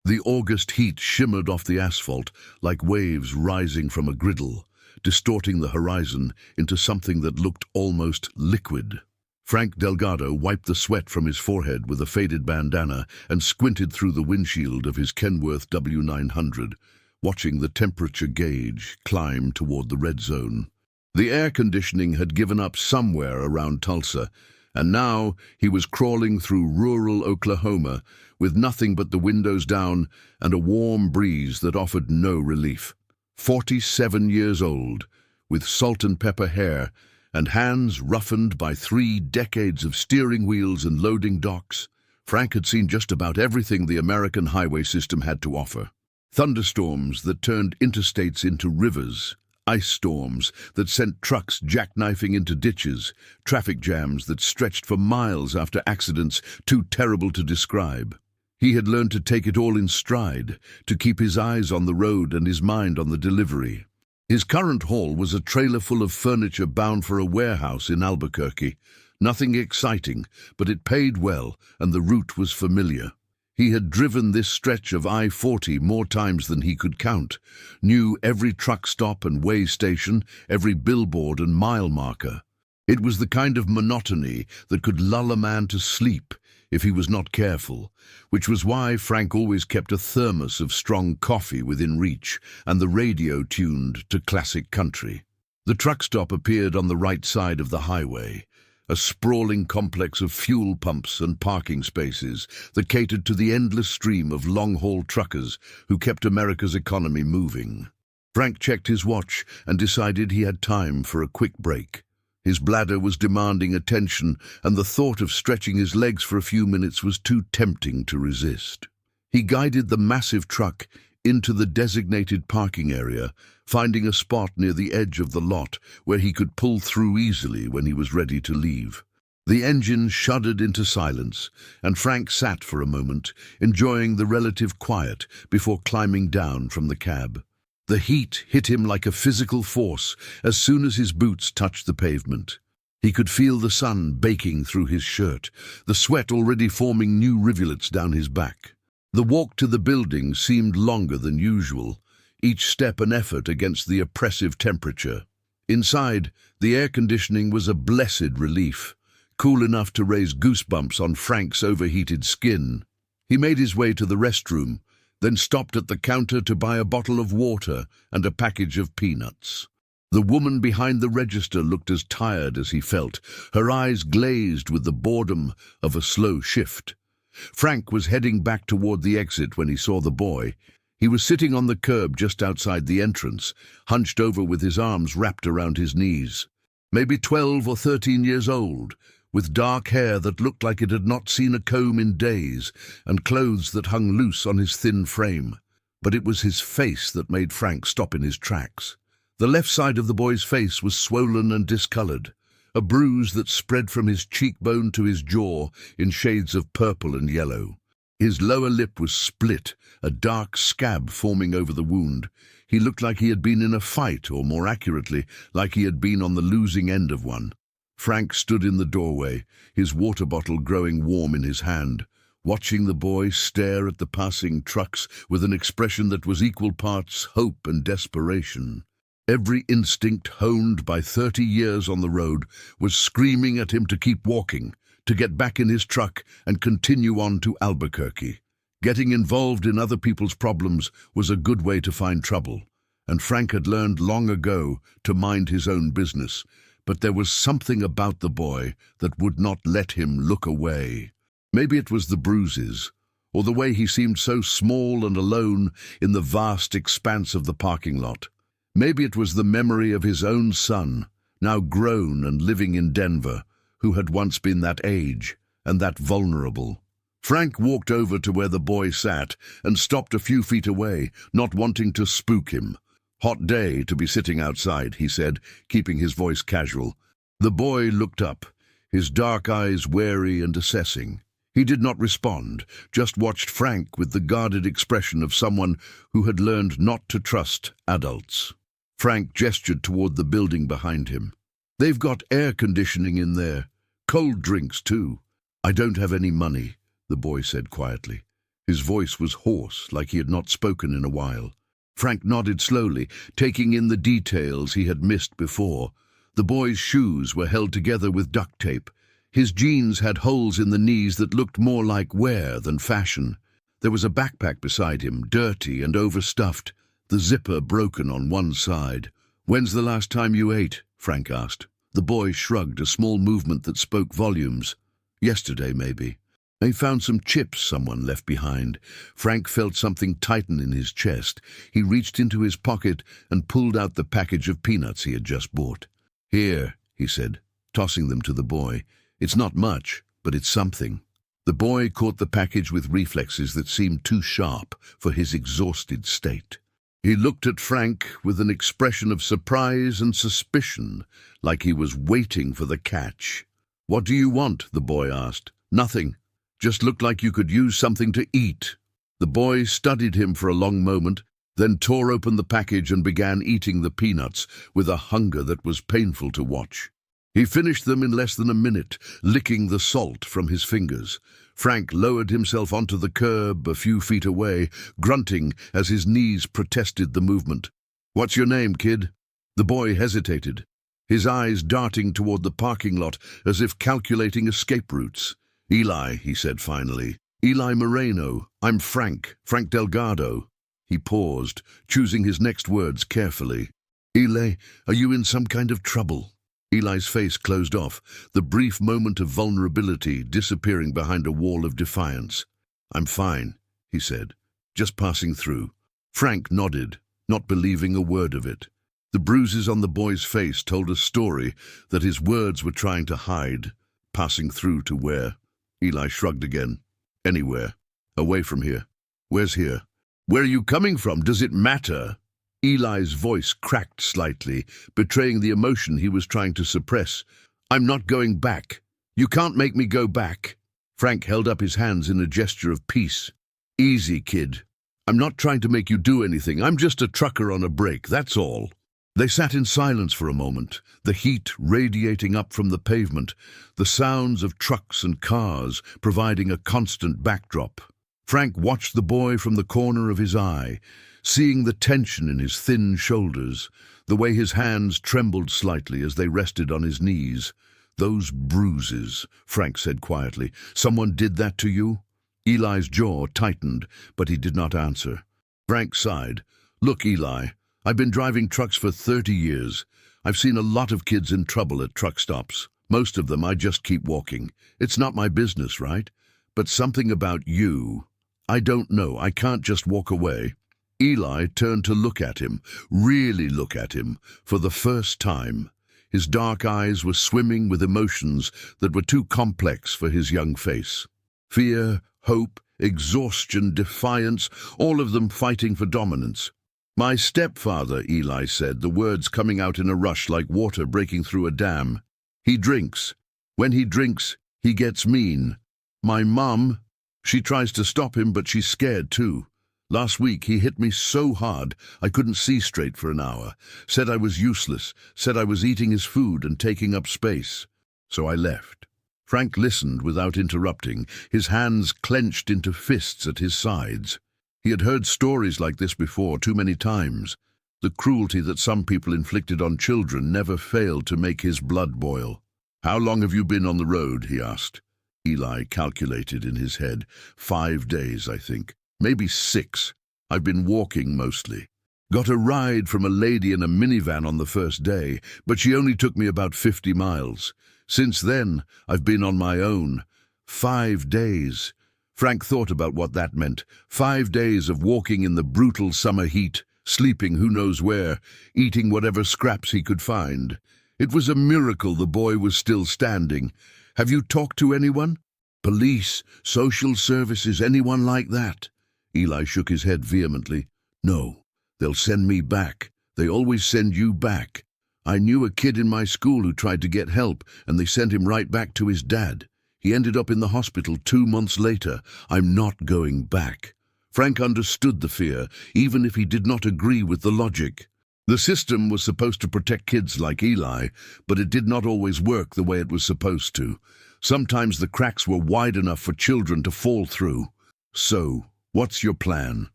The August heat shimmered off the asphalt like waves rising from a griddle, distorting the horizon into something that looked almost liquid. Frank Delgado wiped the sweat from his forehead with a faded bandana and squinted through the windshield of his Kenworth W900, watching the temperature gauge climb toward the red zone. The air conditioning had given up somewhere around Tulsa, and now he was crawling through rural Oklahoma with nothing but the windows down and a warm breeze that offered no relief. 47 years old, with salt and pepper hair, and hands roughened by 3 decades of steering wheels and loading docks, Frank had seen just about everything the American highway system had to offer. Thunderstorms that turned interstates into rivers, ice storms that sent trucks jackknifing into ditches, traffic jams that stretched for miles after accidents too terrible to describe. He had learned to take it all in stride, to keep his eyes on the road and his mind on the delivery. His current haul was a trailer full of furniture bound for a warehouse in Albuquerque. Nothing exciting, but it paid well, and the route was familiar. He had driven this stretch of I-40 more times than he could count, knew every truck stop and way station, every billboard and mile marker. It was the kind of monotony that could lull a man to sleep if he was not careful, which was why Frank always kept a thermos of strong coffee within reach and the radio tuned to classic country. The truck stop appeared on the right side of the highway, a sprawling complex of fuel pumps and parking spaces that catered to the endless stream of long-haul truckers who kept America's economy moving. Frank checked his watch and decided he had time for a quick break. His bladder was demanding attention, and the thought of stretching his legs for a few minutes was too tempting to resist. He guided the massive truck into the designated parking area, finding a spot near the edge of the lot where he could pull through easily when he was ready to leave. The engine shuddered into silence, and Frank sat for a moment, enjoying the relative quiet before climbing down from the cab. The heat hit him like a physical force as soon as his boots touched the pavement. He could feel the sun baking through his shirt, the sweat already forming new rivulets down his back. The walk to the building seemed longer than usual, each step an effort against the oppressive temperature. Inside, the air conditioning was a blessed relief, cool enough to raise goosebumps on Frank's overheated skin. He made his way to the restroom, then stopped at the counter to buy a bottle of water and a package of peanuts. The woman behind the register looked as tired as he felt, her eyes glazed with the boredom of a slow shift. Frank was heading back toward the exit when he saw the boy. He was sitting on the curb just outside the entrance, hunched over with his arms wrapped around his knees. Maybe 12 or 13 years old, with dark hair that looked like it had not seen a comb in days, and clothes that hung loose on his thin frame. But it was his face that made Frank stop in his tracks. The left side of the boy's face was swollen and discolored, a bruise that spread from his cheekbone to his jaw in shades of purple and yellow. His lower lip was split, a dark scab forming over the wound. He looked like he had been in a fight, or more accurately, like he had been on the losing end of one. Frank stood in the doorway, his water bottle growing warm in his hand, watching the boy stare at the passing trucks with an expression that was equal parts hope and desperation. Every instinct honed by 30 years on the road was screaming at him to keep walking, to get back in his truck and continue on to Albuquerque. Getting involved in other people's problems was a good way to find trouble, and Frank had learned long ago to mind his own business. But there was something about the boy that would not let him look away. Maybe it was the bruises, or the way he seemed so small and alone in the vast expanse of the parking lot. Maybe it was the memory of his own son, now grown and living in Denver, who had once been that age and that vulnerable. Frank walked over to where the boy sat and stopped a few feet away, not wanting to spook him. "Hot day to be sitting outside," he said, keeping his voice casual. The boy looked up, his dark eyes wary and assessing. He did not respond, just watched Frank with the guarded expression of someone who had learned not to trust adults. Frank gestured toward the building behind him. "They've got air conditioning in there. Cold drinks, too." "I don't have any money," the boy said quietly. His voice was hoarse, like he had not spoken in a while. Frank nodded slowly, taking in the details he had missed before. The boy's shoes were held together with duct tape. His jeans had holes in the knees that looked more like wear than fashion. There was a backpack beside him, dirty and overstuffed, the zipper broken on one side. "When's the last time you ate?" Frank asked. The boy shrugged, a small movement that spoke volumes. "Yesterday, maybe." "I found some chips someone left behind." Frank felt something tighten in his chest. He reached into his pocket and pulled out the package of peanuts he had just bought. "Here," he said, tossing them to the boy. "It's not much, but it's something." The boy caught the package with reflexes that seemed too sharp for his exhausted state. He looked at Frank with an expression of surprise and suspicion, like he was waiting for the catch. "What do you want?" the boy asked. "Nothing. Just looked like you could use something to eat." The boy studied him for a long moment, then tore open the package and began eating the peanuts with a hunger that was painful to watch. He finished them in less than a minute, licking the salt from his fingers. Frank lowered himself onto the curb a few feet away, grunting as his knees protested the movement. "What's your name, kid?" The boy hesitated, his eyes darting toward the parking lot as if calculating escape routes. "Eli," he said finally. "Eli Moreno. I'm Frank Delgado." He paused, choosing his next words carefully. "Eli, are you in some kind of trouble?" Eli's face closed off, the brief moment of vulnerability disappearing behind a wall of defiance. "I'm fine," he said, "just passing through." Frank nodded, not believing a word of it. The bruises on the boy's face told a story that his words were trying to hide. "Passing through to where?" Eli shrugged again. "Anywhere. Away from here." "Where's here?" "Where are you coming from? Does it matter?" Eli's voice cracked slightly, betraying the emotion he was trying to suppress. "I'm not going back. You can't make me go back." Frank held up his hands in a gesture of peace. "Easy, kid. I'm not trying to make you do anything. I'm just a trucker on a break, that's all." They sat in silence for a moment, the heat radiating up from the pavement, the sounds of trucks and cars providing a constant backdrop. Frank watched the boy from the corner of his eye, seeing the tension in his thin shoulders, the way his hands trembled slightly as they rested on his knees. "Those bruises," Frank said quietly. "Someone did that to you?" Eli's jaw tightened, but he did not answer. Frank sighed. "Look, Eli, I've been driving trucks for 30 years. I've seen a lot of kids in trouble at truck stops. Most of them I just keep walking. It's not my business, right? But something about you. I don't know. I can't just walk away." Eli turned to look at him, really look at him, for the first time. His dark eyes were swimming with emotions that were too complex for his young face. Fear, hope, exhaustion, defiance, all of them fighting for dominance. "My stepfather," Eli said, the words coming out in a rush like water breaking through a dam. "He drinks. When he drinks, he gets mean. My mum, she tries to stop him, but she's scared too. Last week he hit me so hard I couldn't see straight for an hour. Said I was useless, said I was eating his food and taking up space. So I left." Frank listened without interrupting, his hands clenched into fists at his sides. He had heard stories like this before too many times. The cruelty that some people inflicted on children never failed to make his blood boil. "How long have you been on the road?" he asked. Eli calculated in his head. 5 days, I think. Maybe 6. I've been walking mostly. Got a ride from a lady in a minivan on the first day, but she only took me about 50 miles. Since then, I've been on my own. 5 days. Frank thought about what that meant. 5 days of walking in the brutal summer heat, sleeping who knows where, eating whatever scraps he could find. It was a miracle the boy was still standing. "Have you talked to anyone? Police, social services, anyone like that?" Eli shook his head vehemently. "No, they'll send me back. They always send you back. I knew a kid in my school who tried to get help, and they sent him right back to his dad. He ended up in the hospital 2 months later. I'm not going back." Frank understood the fear, even if he did not agree with the logic. The system was supposed to protect kids like Eli, but it did not always work the way it was supposed to. Sometimes the cracks were wide enough for children to fall through. So, "What's your plan?"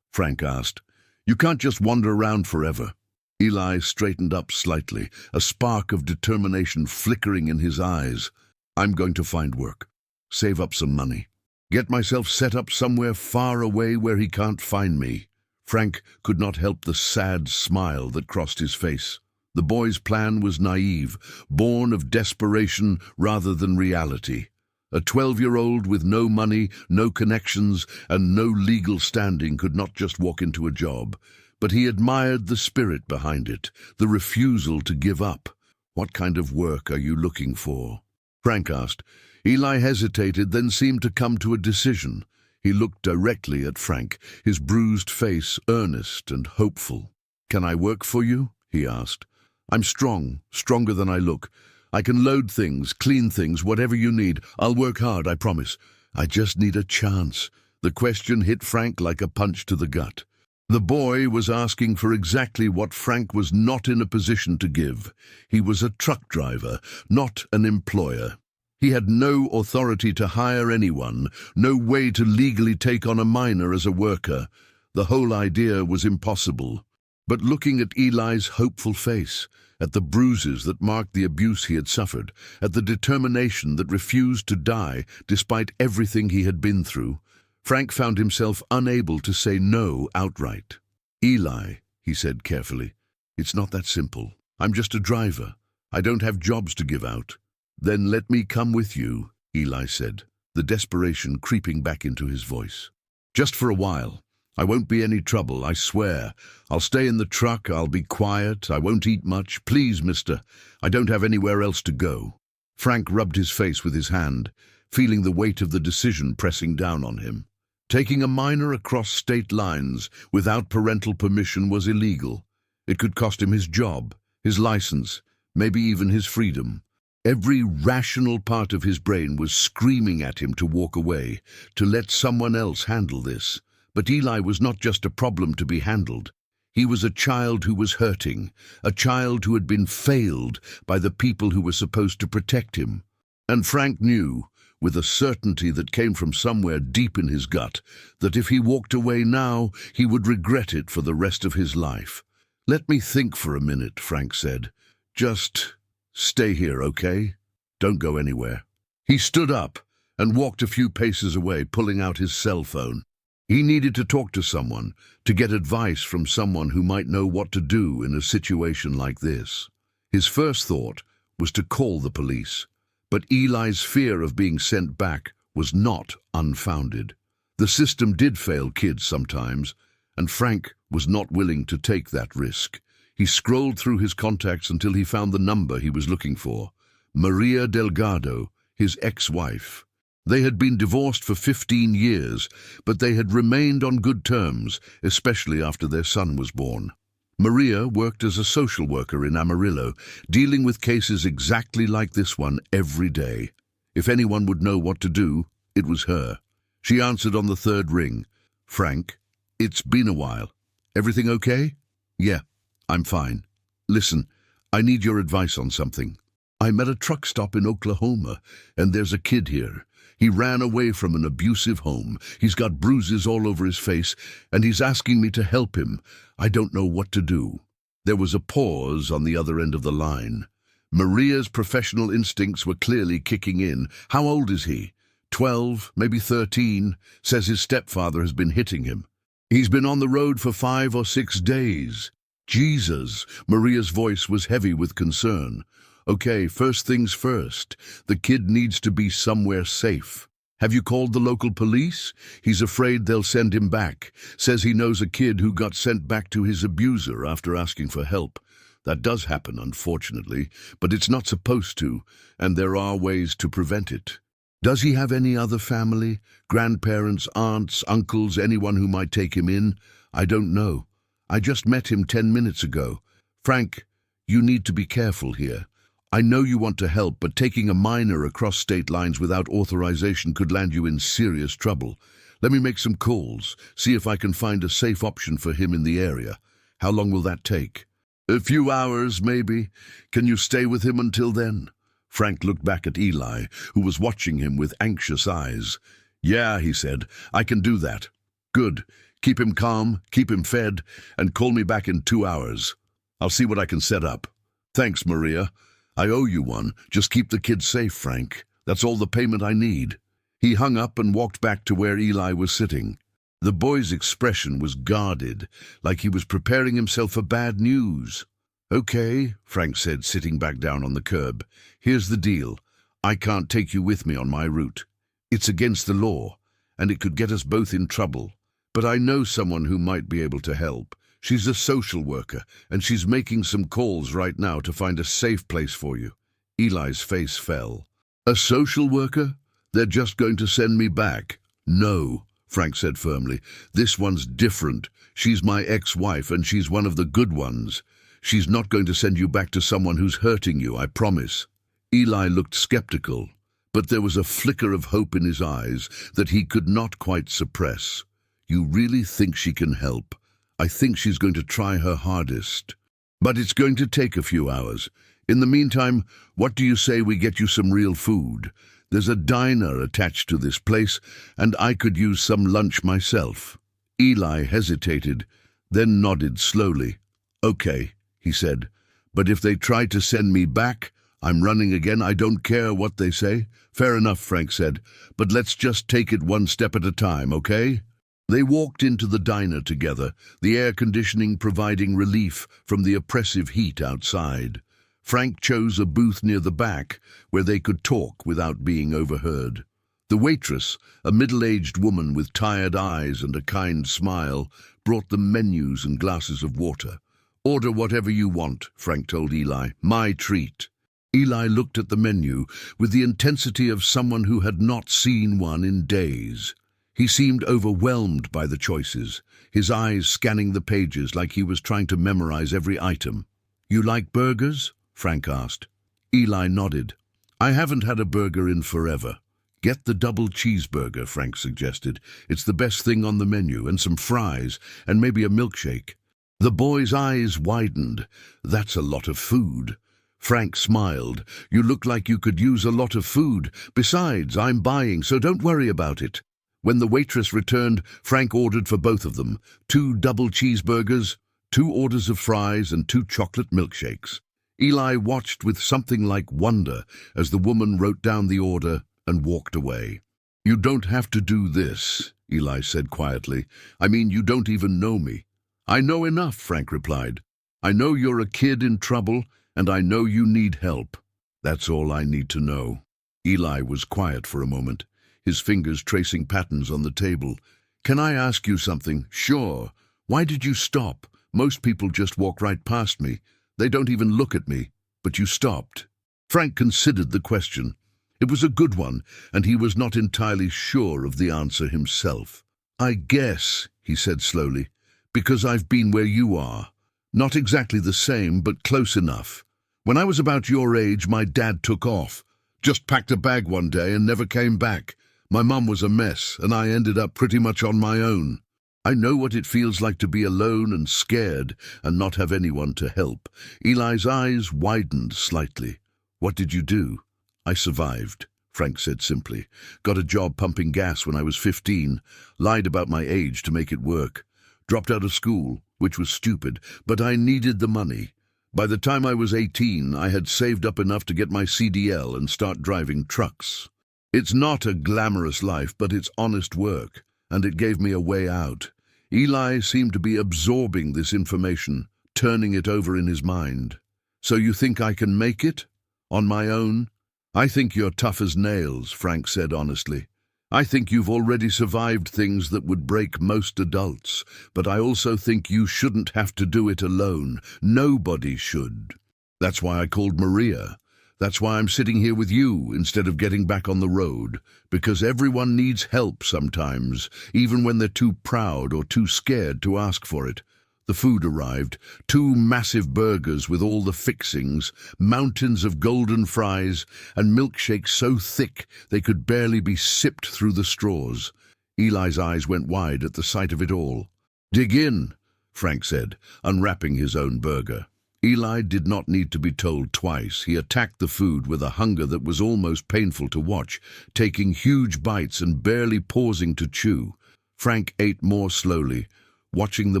Frank asked. "You can't just wander around forever." Eli straightened up slightly, a spark of determination flickering in his eyes. "I'm going to find work, save up some money, get myself set up somewhere far away where he can't find me." Frank could not help the sad smile that crossed his face. The boy's plan was naive, born of desperation rather than reality. A 12-year-old with no money, no connections, and no legal standing could not just walk into a job. But he admired the spirit behind it, the refusal to give up. "What kind of work are you looking for?" Frank asked. Eli hesitated, then seemed to come to a decision. He looked directly at Frank, his bruised face earnest and hopeful. "Can I work for you?" he asked. "I'm strong, stronger than I look. I can load things, clean things, whatever you need. I'll work hard, I promise. I just need a chance." The question hit Frank like a punch to the gut. The boy was asking for exactly what Frank was not in a position to give. He was a truck driver, not an employer. He had no authority to hire anyone, no way to legally take on a minor as a worker. The whole idea was impossible. But looking at Eli's hopeful face, at the bruises that marked the abuse he had suffered, at the determination that refused to die despite everything he had been through, Frank found himself unable to say no outright. "Eli," he said carefully, "it's not that simple. I'm just a driver. I don't have jobs to give out." "Then let me come with you," Eli said, the desperation creeping back into his voice. "Just for a while. I won't be any trouble, I swear. I'll stay in the truck, I'll be quiet, I won't eat much. Please, mister, I don't have anywhere else to go." Frank rubbed his face with his hand, feeling the weight of the decision pressing down on him. Taking a minor across state lines without parental permission was illegal. It could cost him his job, his license, maybe even his freedom. Every rational part of his brain was screaming at him to walk away, to let someone else handle this. But Eli was not just a problem to be handled. He was a child who was hurting, a child who had been failed by the people who were supposed to protect him. And Frank knew, with a certainty that came from somewhere deep in his gut, that if he walked away now, he would regret it for the rest of his life. "Let me think for a minute," Frank said. "Just stay here, okay? Don't go anywhere." He stood up and walked a few paces away, pulling out his cell phone. He needed to talk to someone, to get advice from someone who might know what to do in a situation like this. His first thought was to call the police, but Eli's fear of being sent back was not unfounded. The system did fail kids sometimes, and Frank was not willing to take that risk. He scrolled through his contacts until he found the number he was looking for. Maria Delgado, his ex-wife. They had been divorced for 15 years, but they had remained on good terms, especially after their son was born. Maria worked as a social worker in Amarillo, dealing with cases exactly like this one every day. If anyone would know what to do, it was her. She answered on the third ring. "Frank, it's been a while. Everything okay?" "Yeah, I'm fine. Listen, I need your advice on something. I'm at a truck stop in Oklahoma, and there's a kid here. He ran away from an abusive home. He's got bruises all over his face, and he's asking me to help him. I don't know what to do." There was a pause on the other end of the line. Maria's professional instincts were clearly kicking in. "How old is he?" 12, maybe 13. Says his stepfather has been hitting him. "He's been on the road for 5 or 6 days. "Jesus," Maria's voice was heavy with concern. "Okay, first things first. The kid needs to be somewhere safe. Have you called the local police? He's afraid they'll send him back. Says he knows a kid who got sent back to his abuser after asking for help. That does happen, unfortunately, but it's not supposed to, and there are ways to prevent it." "Does he have any other family? Grandparents, aunts, uncles, anyone who might take him in?" "I don't know. I just met him 10 minutes ago. Frank, you need to be careful here. I know you want to help, but taking a minor across state lines without authorization could land you in serious trouble. Let me make some calls, see if I can find a safe option for him in the area. How long will that take?" "A few hours, maybe. Can you stay with him until then?" Frank looked back at Eli, who was watching him with anxious eyes. "Yeah," he said, "I can do that. Good. Keep him calm, keep him fed, and call me back in 2 hours. I'll see what I can set up. Thanks, Maria. I owe you one. Just keep the kids safe, Frank. That's all the payment I need." He hung up and walked back to where Eli was sitting. The boy's expression was guarded, like he was preparing himself for bad news. "Okay," Frank said, sitting back down on the curb. "Here's the deal. I can't take you with me on my route. It's against the law, and it could get us both in trouble. But I know someone who might be able to help. She's a social worker, and she's making some calls right now to find a safe place for you." Eli's face fell. "A social worker? They're just going to send me back." "No," Frank said firmly. "This one's different. She's my ex-wife, and she's one of the good ones. She's not going to send you back to someone who's hurting you, I promise." Eli looked skeptical, but there was a flicker of hope in his eyes that he could not quite suppress. "You really think she can help? I think she's going to try her hardest. But it's going to take a few hours. In the meantime, what do you say we get you some real food? There's a diner attached to this place, and I could use some lunch myself." Eli hesitated, then nodded slowly. "Okay," he said, "but if they try to send me back, I'm running again. I don't care what they say." "Fair enough," Frank said, "but let's just take it one step at a time, okay?" They walked into the diner together, the air conditioning providing relief from the oppressive heat outside. Frank chose a booth near the back where they could talk without being overheard. The waitress, a middle-aged woman with tired eyes and a kind smile, brought them menus and glasses of water. "Order whatever you want," Frank told Eli. "My treat." Eli looked at the menu with the intensity of someone who had not seen one in days. He seemed overwhelmed by the choices, his eyes scanning the pages like he was trying to memorize every item. "You like burgers?" Frank asked. Eli nodded. "I haven't had a burger in forever." "Get the double cheeseburger," Frank suggested. "It's the best thing on the menu, and some fries, and maybe a milkshake." The boy's eyes widened. "That's a lot of food." Frank smiled. "You look like you could use a lot of food. Besides, I'm buying, so don't worry about it." When the waitress returned, Frank ordered for both of them 2 double cheeseburgers, 2 orders of fries, and 2 chocolate milkshakes. Eli watched with something like wonder as the woman wrote down the order and walked away. "You don't have to do this," Eli said quietly. "I mean, you don't even know me." "I know enough," Frank replied. "I know you're a kid in trouble, and I know you need help. That's all I need to know." Eli was quiet for a moment, his fingers tracing patterns on the table. "Can I ask you something?" "Sure. Why did you stop? Most people just walk right past me. They don't even look at me, but you stopped." Frank considered the question. It was a good one, and he was not entirely sure of the answer himself. "I guess," he said slowly, "because I've been where you are. Not exactly the same, but close enough. When I was about your age, my dad took off. Just packed a bag one day and never came back. My mum was a mess, and I ended up pretty much on my own. I know what it feels like to be alone and scared and not have anyone to help." Eli's eyes widened slightly. "What did you do?" "I survived," Frank said simply. "Got a job pumping gas when I was 15, lied about my age to make it work. Dropped out of school, which was stupid, but I needed the money. By the time I was 18, I had saved up enough to get my CDL and start driving trucks. It's not a glamorous life, but it's honest work, and it gave me a way out." Eli seemed to be absorbing this information, turning it over in his mind. "So you think I can make it? On my own?" "I think you're tough as nails," Frank said honestly. "I think you've already survived things that would break most adults, but I also think you shouldn't have to do it alone. Nobody should. That's why I called Maria. That's why I'm sitting here with you instead of getting back on the road, because everyone needs help sometimes, even when they're too proud or too scared to ask for it." The food arrived, 2 massive burgers with all the fixings, mountains of golden fries, and milkshakes so thick they could barely be sipped through the straws. Eli's eyes went wide at the sight of it all. "Dig in," Frank said, unwrapping his own burger. Eli did not need to be told twice. He attacked the food with a hunger that was almost painful to watch, taking huge bites and barely pausing to chew. Frank ate more slowly, watching the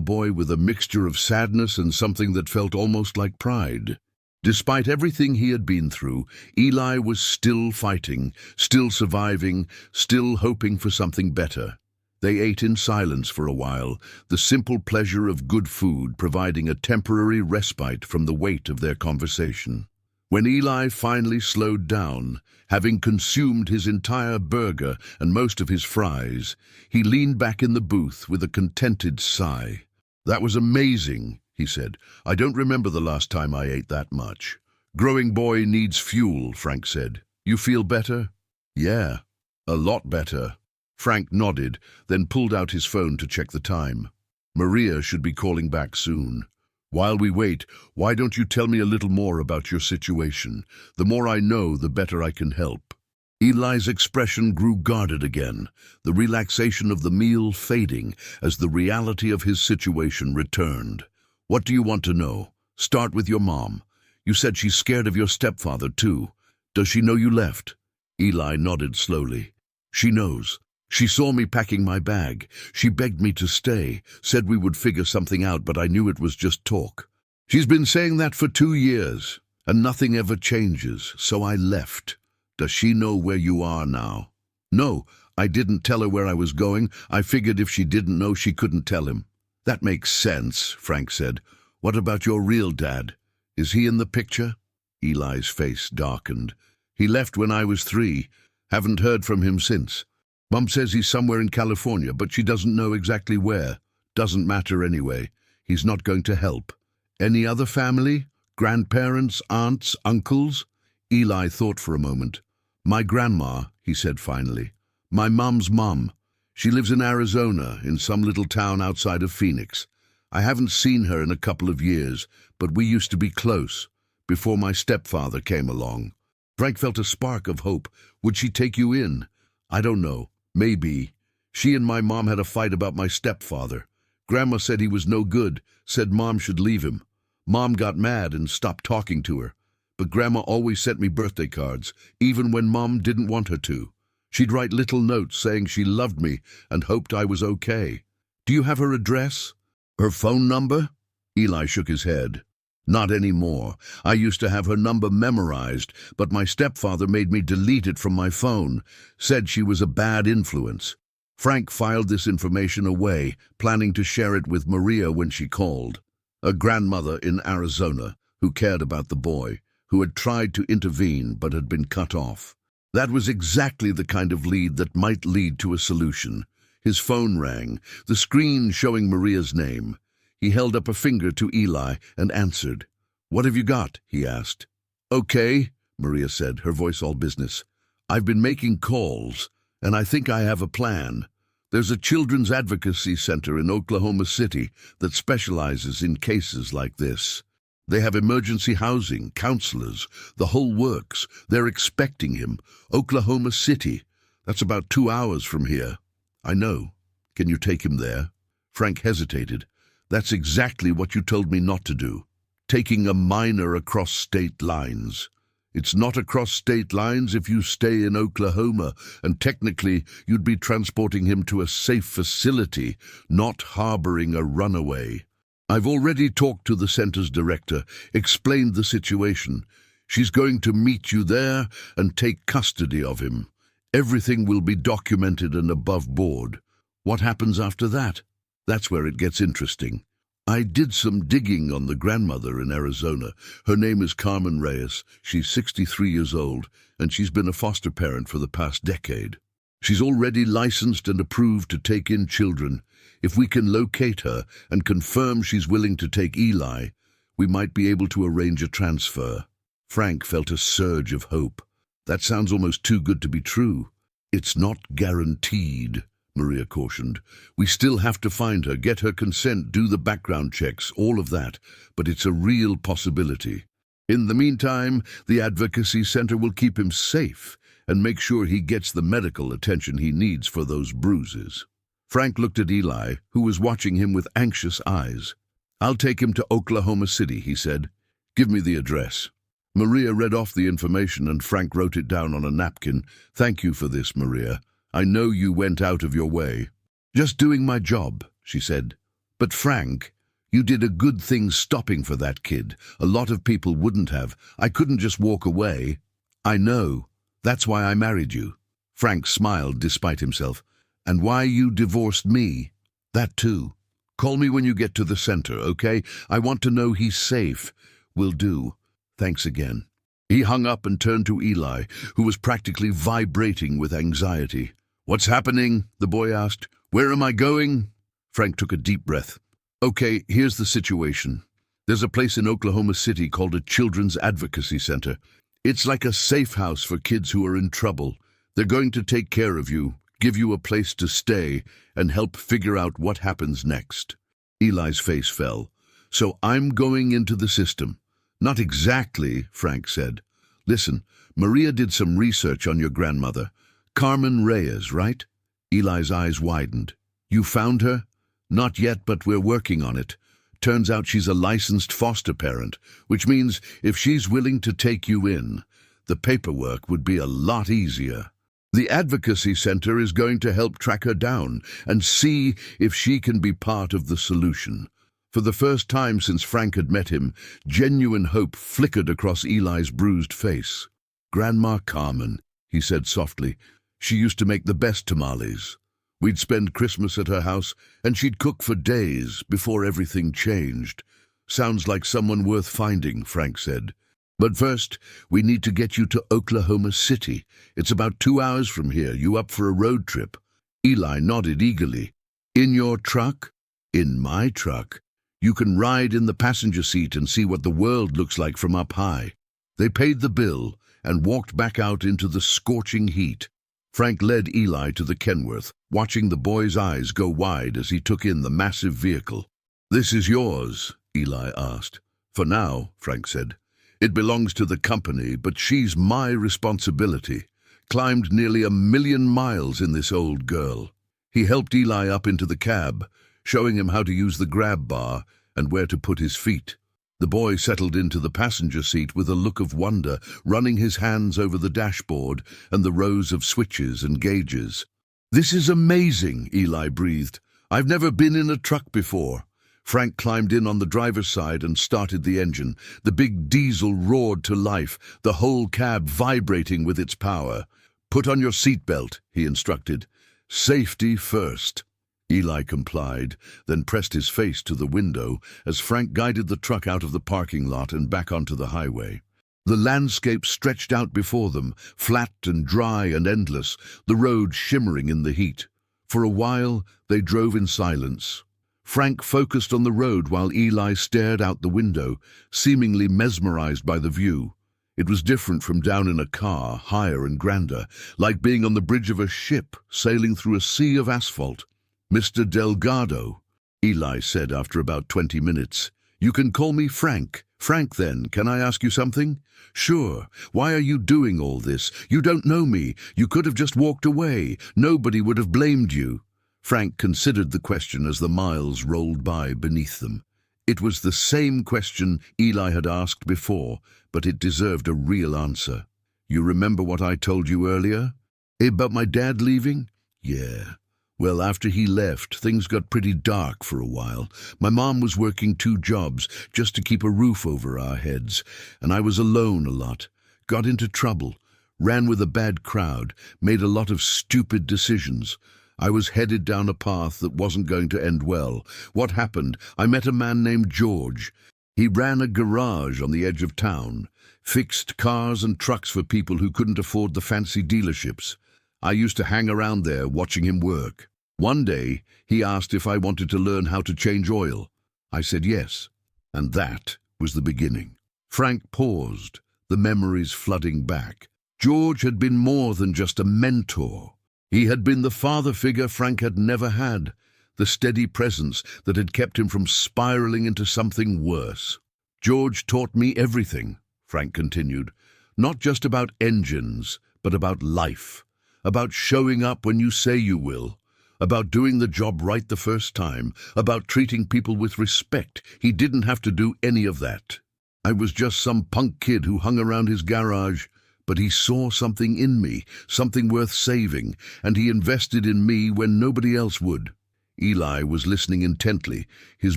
boy with a mixture of sadness and something that felt almost like pride. Despite everything he had been through, Eli was still fighting, still surviving, still hoping for something better. They ate in silence for a while, the simple pleasure of good food providing a temporary respite from the weight of their conversation. When Eli finally slowed down, having consumed his entire burger and most of his fries, he leaned back in the booth with a contented sigh. "That was amazing," he said. "I don't remember the last time I ate that much." "Growing boy needs fuel," Frank said. "You feel better?" "Yeah, a lot better." Frank nodded, then pulled out his phone to check the time. "Maria should be calling back soon. While we wait, why don't you tell me a little more about your situation? The more I know, the better I can help." Eli's expression grew guarded again, the relaxation of the meal fading as the reality of his situation returned. "What do you want to know? Start with your mom. You said she's scared of your stepfather, too. Does she know you left?" Eli nodded slowly. "She knows. She saw me packing my bag. She begged me to stay, said we would figure something out, but I knew it was just talk. She's been saying that for 2 years, and nothing ever changes, so I left. Does she know where you are now?" "No, I didn't tell her where I was going. I figured if she didn't know, she couldn't tell him." "That makes sense," Frank said. "What about your real dad? Is he in the picture?" Eli's face darkened. "He left when I was 3. Haven't heard from him since. Mom says he's somewhere in California, but she doesn't know exactly where. Doesn't matter anyway. He's not going to help." "Any other family? Grandparents, aunts, uncles?" Eli thought for a moment. "My grandma," he said finally. "My mom's mom. She lives in Arizona, in some little town outside of Phoenix. I haven't seen her in a couple of years, but we used to be close, before my stepfather came along." Frank felt a spark of hope. "Would she take you in?" "I don't know. Maybe. She and my mom had a fight about my stepfather. Grandma said he was no good, said Mom should leave him. Mom got mad and stopped talking to her. But Grandma always sent me birthday cards, even when Mom didn't want her to. She'd write little notes saying she loved me and hoped I was okay. Do you have her address? Her phone number?" Eli shook his head. "Not anymore. I used to have her number memorized, but my stepfather made me delete it from my phone, said she was a bad influence." Frank filed this information away, planning to share it with Maria when she called. A grandmother in Arizona who cared about the boy, who had tried to intervene but had been cut off. That was exactly the kind of lead that might lead to a solution. His phone rang, the screen showing Maria's name. He held up a finger to Eli and answered. "What have you got?" he asked. "Okay," Maria said, her voice all business. "I've been making calls, and I think I have a plan. There's a children's advocacy center in Oklahoma City that specializes in cases like this. They have emergency housing, counselors, the whole works. They're expecting him. Oklahoma City. That's about 2 hours from here." "I know. Can you take him there?" Frank hesitated. "That's exactly what you told me not to do. Taking a minor across state lines. It's not across state lines if you stay in Oklahoma, and technically you'd be transporting him to a safe facility, not harboring a runaway. I've already talked to the center's director, explained the situation. She's going to meet you there and take custody of him. Everything will be documented and above board. What happens after that? That's where it gets interesting. I did some digging on the grandmother in Arizona. Her name is Carmen Reyes. She's 63 years old, and she's been a foster parent for the past decade. She's already licensed and approved to take in children. If we can locate her and confirm she's willing to take Eli, we might be able to arrange a transfer." Frank felt a surge of hope. "That sounds almost too good to be true." "It's not guaranteed," Maria cautioned. "We still have to find her, get her consent, do the background checks, all of that, but it's a real possibility. In the meantime, the advocacy center will keep him safe and make sure he gets the medical attention he needs for those bruises." Frank looked at Eli, who was watching him with anxious eyes. "I'll take him to Oklahoma City," he said. "Give me the address." Maria read off the information and Frank wrote it down on a napkin. "Thank you for this, Maria. I know you went out of your way." Just doing my job, she said. But Frank, you did a good thing stopping for that kid. A lot of people wouldn't have. I couldn't just walk away. I know. That's why I married you. Frank smiled despite himself. And why you divorced me. That too. Call me when you get to the center, okay? I want to know he's safe. Will do. Thanks again. He hung up and turned to Eli, who was practically vibrating with anxiety. What's happening? The boy asked. Where am I going? Frank took a deep breath. Okay, here's the situation. There's a place in Oklahoma City called a Children's Advocacy Center. It's like a safe house for kids who are in trouble. They're going to take care of you, give you a place to stay, and help figure out what happens next. Eli's face fell. So I'm going into the system. Not exactly, Frank said. Listen, Maria did some research on your grandmother. Carmen Reyes, right? Eli's eyes widened. You found her? Not yet, but we're working on it. Turns out she's a licensed foster parent, which means if she's willing to take you in, the paperwork would be a lot easier. The Advocacy Center is going to help track her down and see if she can be part of the solution. For the first time since Frank had met him, genuine hope flickered across Eli's bruised face. Grandma Carmen, he said softly. She used to make the best tamales. We'd spend Christmas at her house, and she'd cook for days before everything changed. Sounds like someone worth finding, Frank said. But first, we need to get you to Oklahoma City. It's about 2 hours from here. You up for a road trip? Eli nodded eagerly. In your truck? In my truck. You can ride in the passenger seat and see what the world looks like from up high. They paid the bill and walked back out into the scorching heat. Frank led Eli to the Kenworth, watching the boy's eyes go wide as he took in the massive vehicle. This is yours, Eli asked. For now, Frank said. It belongs to the company, but she's my responsibility. Climbed nearly 1,000,000 miles in this old girl. He helped Eli up into the cab, showing him how to use the grab bar and where to put his feet. The boy settled into the passenger seat with a look of wonder, running his hands over the dashboard and the rows of switches and gauges. This is amazing, Eli breathed. I've never been in a truck before. Frank climbed in on the driver's side and started the engine. The big diesel roared to life, the whole cab vibrating with its power. Put on your seatbelt, he instructed. Safety first. Eli complied, then pressed his face to the window as Frank guided the truck out of the parking lot and back onto the highway. The landscape stretched out before them, flat and dry and endless, the road shimmering in the heat. For a while, they drove in silence. Frank focused on the road while Eli stared out the window, seemingly mesmerized by the view. It was different from down in a car, higher and grander, like being on the bridge of a ship sailing through a sea of asphalt. Mr. Delgado, Eli said after about 20 minutes. You can call me Frank. Frank, then, can I ask you something? Sure. Why are you doing all this? You don't know me. You could have just walked away. Nobody would have blamed you. Frank considered the question as the miles rolled by beneath them. It was the same question Eli had asked before, but it deserved a real answer. You remember what I told you earlier? About my dad leaving? Yeah. Well, after he left, things got pretty dark for a while. My mom was working 2 jobs just to keep a roof over our heads, and I was alone a lot. Got into trouble, ran with a bad crowd, made a lot of stupid decisions. I was headed down a path that wasn't going to end well. What happened? I met a man named George. He ran a garage on the edge of town, fixed cars and trucks for people who couldn't afford the fancy dealerships. I used to hang around there watching him work. One day, he asked if I wanted to learn how to change oil. I said yes, and that was the beginning. Frank paused, the memories flooding back. George had been more than just a mentor. He had been the father figure Frank had never had, the steady presence that had kept him from spiraling into something worse. George taught me everything, Frank continued, not just about engines, but about life, about showing up when you say you will, about doing the job right the first time, about treating people with respect. He didn't have to do any of that. I was just some punk kid who hung around his garage, but he saw something in me, something worth saving, and he invested in me when nobody else would. Eli was listening intently, his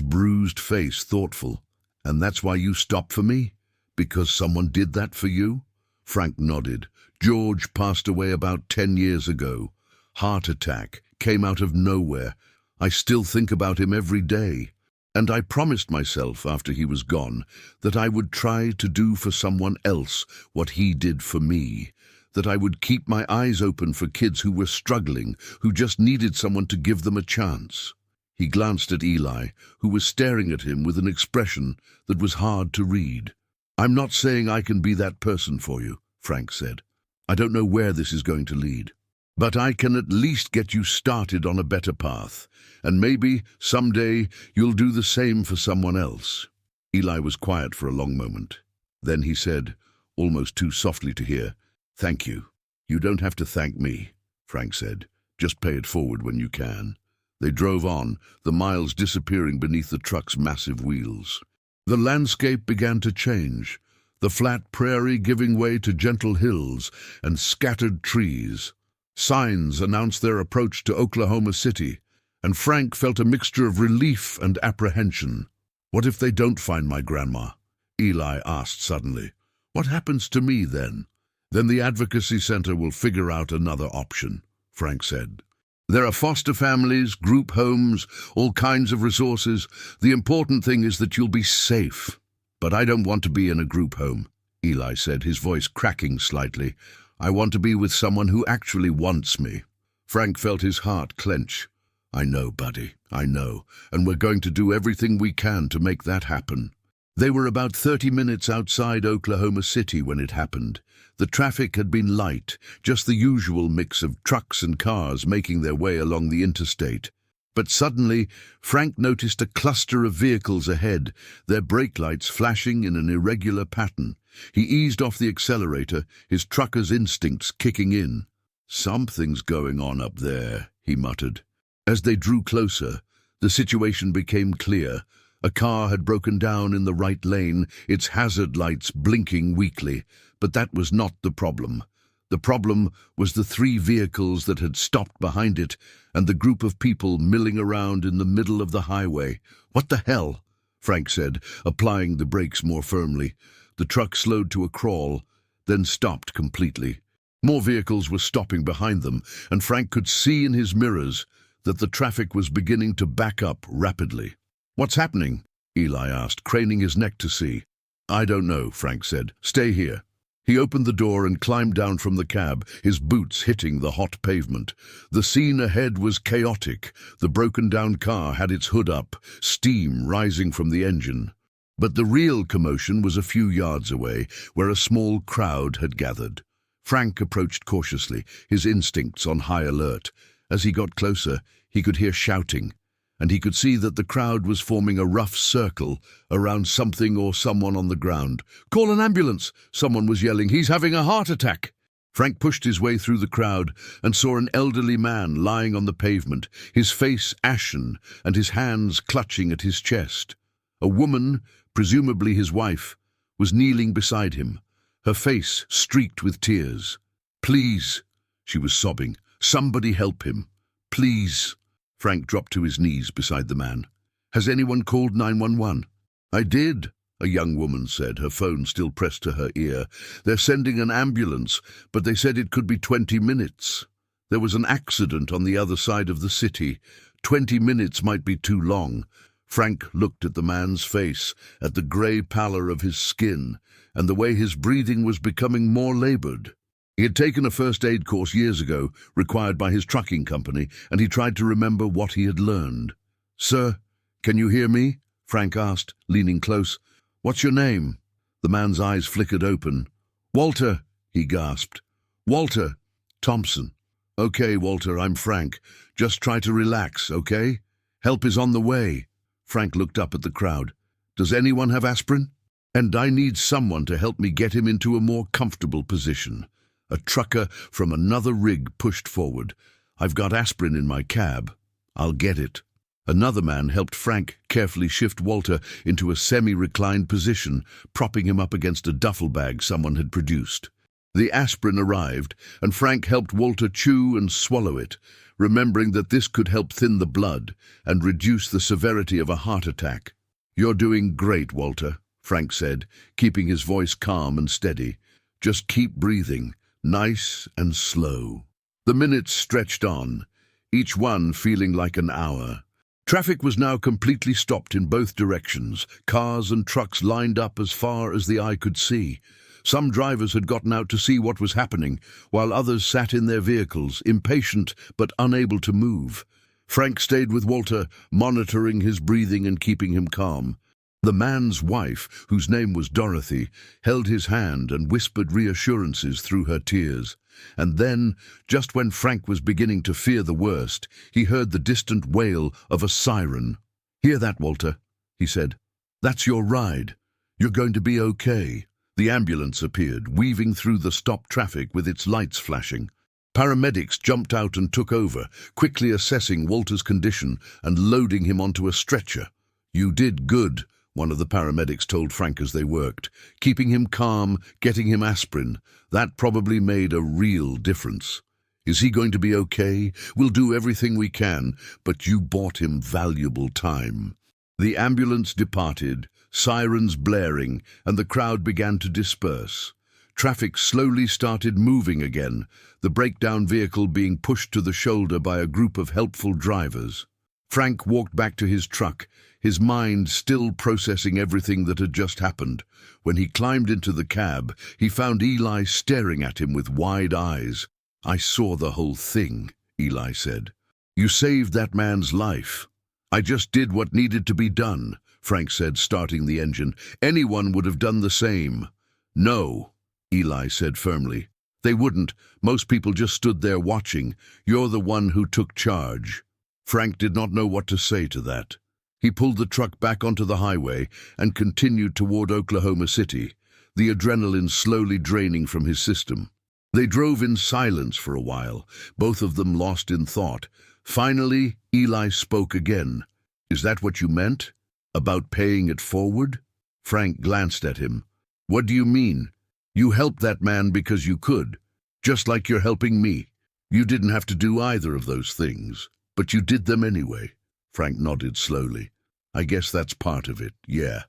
bruised face thoughtful. "And that's why you stopped for me? Because someone did that for you?" Frank nodded. "George passed away about 10 years ago. Heart attack, came out of nowhere. I still think about him every day. And I promised myself after he was gone that I would try to do for someone else what he did for me, that I would keep my eyes open for kids who were struggling, who just needed someone to give them a chance." He glanced at Eli, who was staring at him with an expression that was hard to read. "I'm not saying I can be that person for you," Frank said. "I don't know where this is going to lead. But I can at least get you started on a better path, and maybe someday you'll do the same for someone else." Eli was quiet for a long moment. Then he said, almost too softly to hear, "Thank you." "You don't have to thank me," Frank said. "Just pay it forward when you can." They drove on, the miles disappearing beneath the truck's massive wheels. The landscape began to change, the flat prairie giving way to gentle hills and scattered trees. Signs announced their approach to Oklahoma City, and Frank felt a mixture of relief and apprehension. "What if they don't find my grandma?" Eli asked suddenly. "What happens to me then?" "Then the advocacy center will figure out another option," Frank said. "There are foster families, group homes, all kinds of resources. The important thing is that you'll be safe." "But I don't want to be in a group home," Eli said, his voice cracking slightly. "I want to be with someone who actually wants me." Frank felt his heart clench. "I know, buddy, I know, and we're going to do everything we can to make that happen." They were about 30 minutes outside Oklahoma City when it happened. The traffic had been light, just the usual mix of trucks and cars making their way along the interstate. But suddenly, Frank noticed a cluster of vehicles ahead, their brake lights flashing in an irregular pattern. He eased off the accelerator, his trucker's instincts kicking in. "Something's going on up there," he muttered. As they drew closer, the situation became clear. A car had broken down in the right lane, its hazard lights blinking weakly. But that was not the problem. The problem was the 3 vehicles that had stopped behind it, and the group of people milling around in the middle of the highway. "What the hell?" Frank said, applying the brakes more firmly. The truck slowed to a crawl, then stopped completely. More vehicles were stopping behind them, and Frank could see in his mirrors that the traffic was beginning to back up rapidly. "What's happening?" Eli asked, craning his neck to see. "I don't know," Frank said. "Stay here." He opened the door and climbed down from the cab, his boots hitting the hot pavement. The scene ahead was chaotic. The broken-down car had its hood up, steam rising from the engine. But the real commotion was a few yards away, where a small crowd had gathered. Frank approached cautiously, his instincts on high alert. As he got closer, he could hear shouting, and he could see that the crowd was forming a rough circle around something or someone on the ground. "Call an ambulance!" someone was yelling. "He's having a heart attack!" Frank pushed his way through the crowd and saw an elderly man lying on the pavement, his face ashen and his hands clutching at his chest. A woman, presumably his wife, was kneeling beside him, her face streaked with tears. "Please," she was sobbing, "somebody help him. Please." Frank dropped to his knees beside the man. "Has anyone called 911? "I did," a young woman said, her phone still pressed to her ear. "They're sending an ambulance, but they said it could be 20 minutes. There was an accident on the other side of the city. 20 minutes might be too long." Frank looked at the man's face, at the grey pallor of his skin, and the way his breathing was becoming more labored. He had taken a first aid course years ago, required by his trucking company, and he tried to remember what he had learned. "Sir, can you hear me?" Frank asked, leaning close. "What's your name?" The man's eyes flickered open. "Walter," he gasped. "Walter Thompson." "Okay, Walter, I'm Frank. Just try to relax, okay? Help is on the way." Frank looked up at the crowd. "Does anyone have aspirin?" "And I need someone to help me get him into a more comfortable position." A trucker from another rig pushed forward. "I've got aspirin in my cab. I'll get it." Another man helped Frank carefully shift Walter into a semi-reclined position, propping him up against a duffel bag someone had produced. The aspirin arrived, and Frank helped Walter chew and swallow it. remembering that this could help thin the blood and reduce the severity of a heart attack. "You're doing great, Walter," Frank said, keeping his voice calm and steady. "Just keep breathing, nice and slow." The minutes stretched on, each one feeling like an hour. Traffic was now completely stopped in both directions. Cars and trucks lined up as far as the eye could see. Some drivers had gotten out to see what was happening, while others sat in their vehicles, impatient but unable to move. Frank stayed with Walter, monitoring his breathing and keeping him calm. The man's wife, whose name was Dorothy, held his hand and whispered reassurances through her tears. And then, just when Frank was beginning to fear the worst, he heard the distant wail of a siren. "Hear that, Walter?" he said. "That's your ride. You're going to be okay." The ambulance appeared, weaving through the stopped traffic with its lights flashing. Paramedics jumped out and took over, quickly assessing Walter's condition and loading him onto a stretcher. "You did good," one of the paramedics told Frank as they worked. "Keeping him calm, getting him aspirin, that probably made a real difference. Is he going to be okay? We'll do everything we can, but you bought him valuable time." The ambulance departed, sirens blaring, and the crowd began to disperse. Traffic slowly started moving again, the breakdown vehicle being pushed to the shoulder by a group of helpful drivers. Frank walked back to his truck, his mind still processing everything that had just happened. When he climbed into the cab, he found Eli staring at him with wide eyes. "I saw the whole thing," Eli said. "You saved that man's life." "I just did what needed to be done," Frank said, starting the engine. "Anyone would have done the same." "No," Eli said firmly. "They wouldn't. Most people just stood there watching. You're the one who took charge." Frank did not know what to say to that. He pulled the truck back onto the highway and continued toward Oklahoma City, the adrenaline slowly draining from his system. They drove in silence for a while, both of them lost in thought. Finally, Eli spoke again. "Is that what you meant? About paying it forward?" Frank glanced at him. "What do you mean? You helped that man because you could, just like you're helping me. You didn't have to do either of those things, but you did them anyway." Frank nodded slowly. "I guess that's part of it, yeah."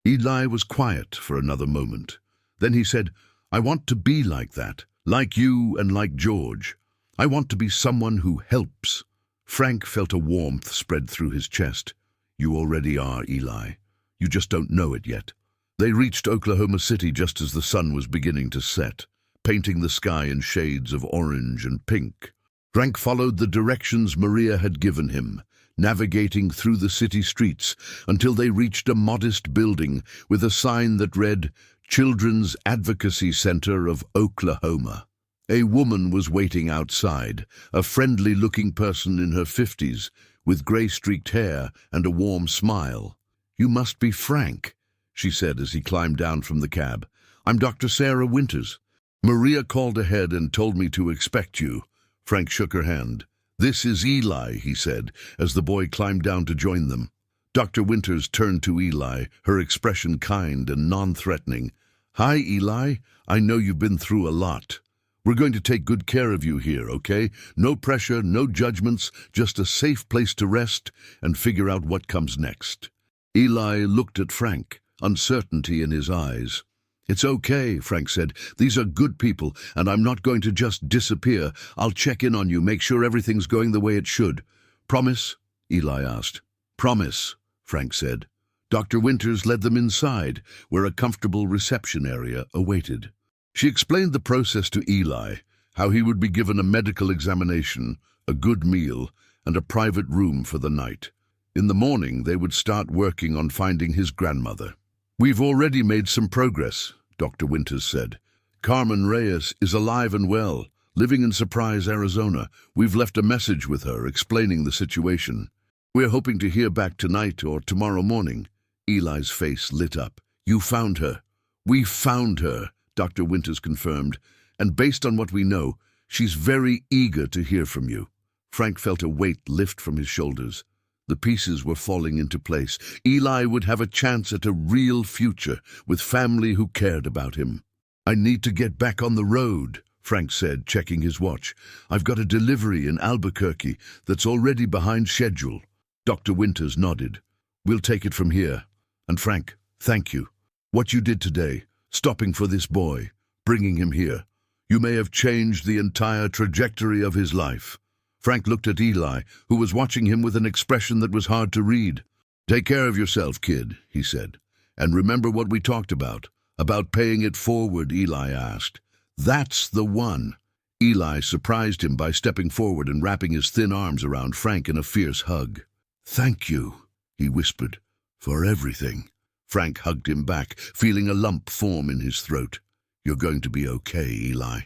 Eli was quiet for another moment. Then he said, "I want to be like that, like you and like George. I want to be someone who helps." Frank felt a warmth spread through his chest. "You already are, Eli. You just don't know it yet." They reached Oklahoma City just as the sun was beginning to set, painting the sky in shades of orange and pink. Frank followed the directions Maria had given him, navigating through the city streets until they reached a modest building with a sign that read, "Children's Advocacy Center of Oklahoma." A woman was waiting outside, a friendly-looking person in her 50s, with gray-streaked hair and a warm smile. "You must be Frank," she said as he climbed down from the cab. "I'm Dr. Sarah Winters. Maria called ahead and told me to expect you." Frank shook her hand. "This is Eli," he said, as the boy climbed down to join them. Dr. Winters turned to Eli, her expression kind and non-threatening. "Hi, Eli. I know you've been through a lot. We're going to take good care of you here, okay? No pressure, no judgments, just a safe place to rest and figure out what comes next." Eli looked at Frank, uncertainty in his eyes. "It's okay," Frank said. "These are good people, and I'm not going to just disappear. I'll check in on you, make sure everything's going the way it should." "Promise?" Eli asked. "Promise," Frank said. Dr. Winters led them inside, where a comfortable reception area awaited. She explained the process to Eli, how he would be given a medical examination, a good meal, and a private room for the night. In the morning, they would start working on finding his grandmother. "We've already made some progress," Dr. Winters said. "Carmen Reyes is alive and well, living in Surprise, Arizona. We've left a message with her explaining the situation. We're hoping to hear back tonight or tomorrow morning." Eli's face lit up. "You found her." "We found her," Dr. Winters confirmed, "and based on what we know, she's very eager to hear from you." Frank felt a weight lift from his shoulders. The pieces were falling into place. Eli would have a chance at a real future with family who cared about him. "I need to get back on the road," Frank said, checking his watch. "I've got a delivery in Albuquerque that's already behind schedule." Dr. Winters nodded. "We'll take it from here. And Frank, thank you. What you did today, stopping for this boy, bringing him here. You may have changed the entire trajectory of his life." Frank looked at Eli, who was watching him with an expression that was hard to read. "Take care of yourself, kid," he said. "And remember what we talked about paying it forward," Eli asked. "That's the one." Eli surprised him by stepping forward and wrapping his thin arms around Frank in a fierce hug. "Thank you," he whispered, "for everything." Frank hugged him back, feeling a lump form in his throat. "You're going to be okay, Eli.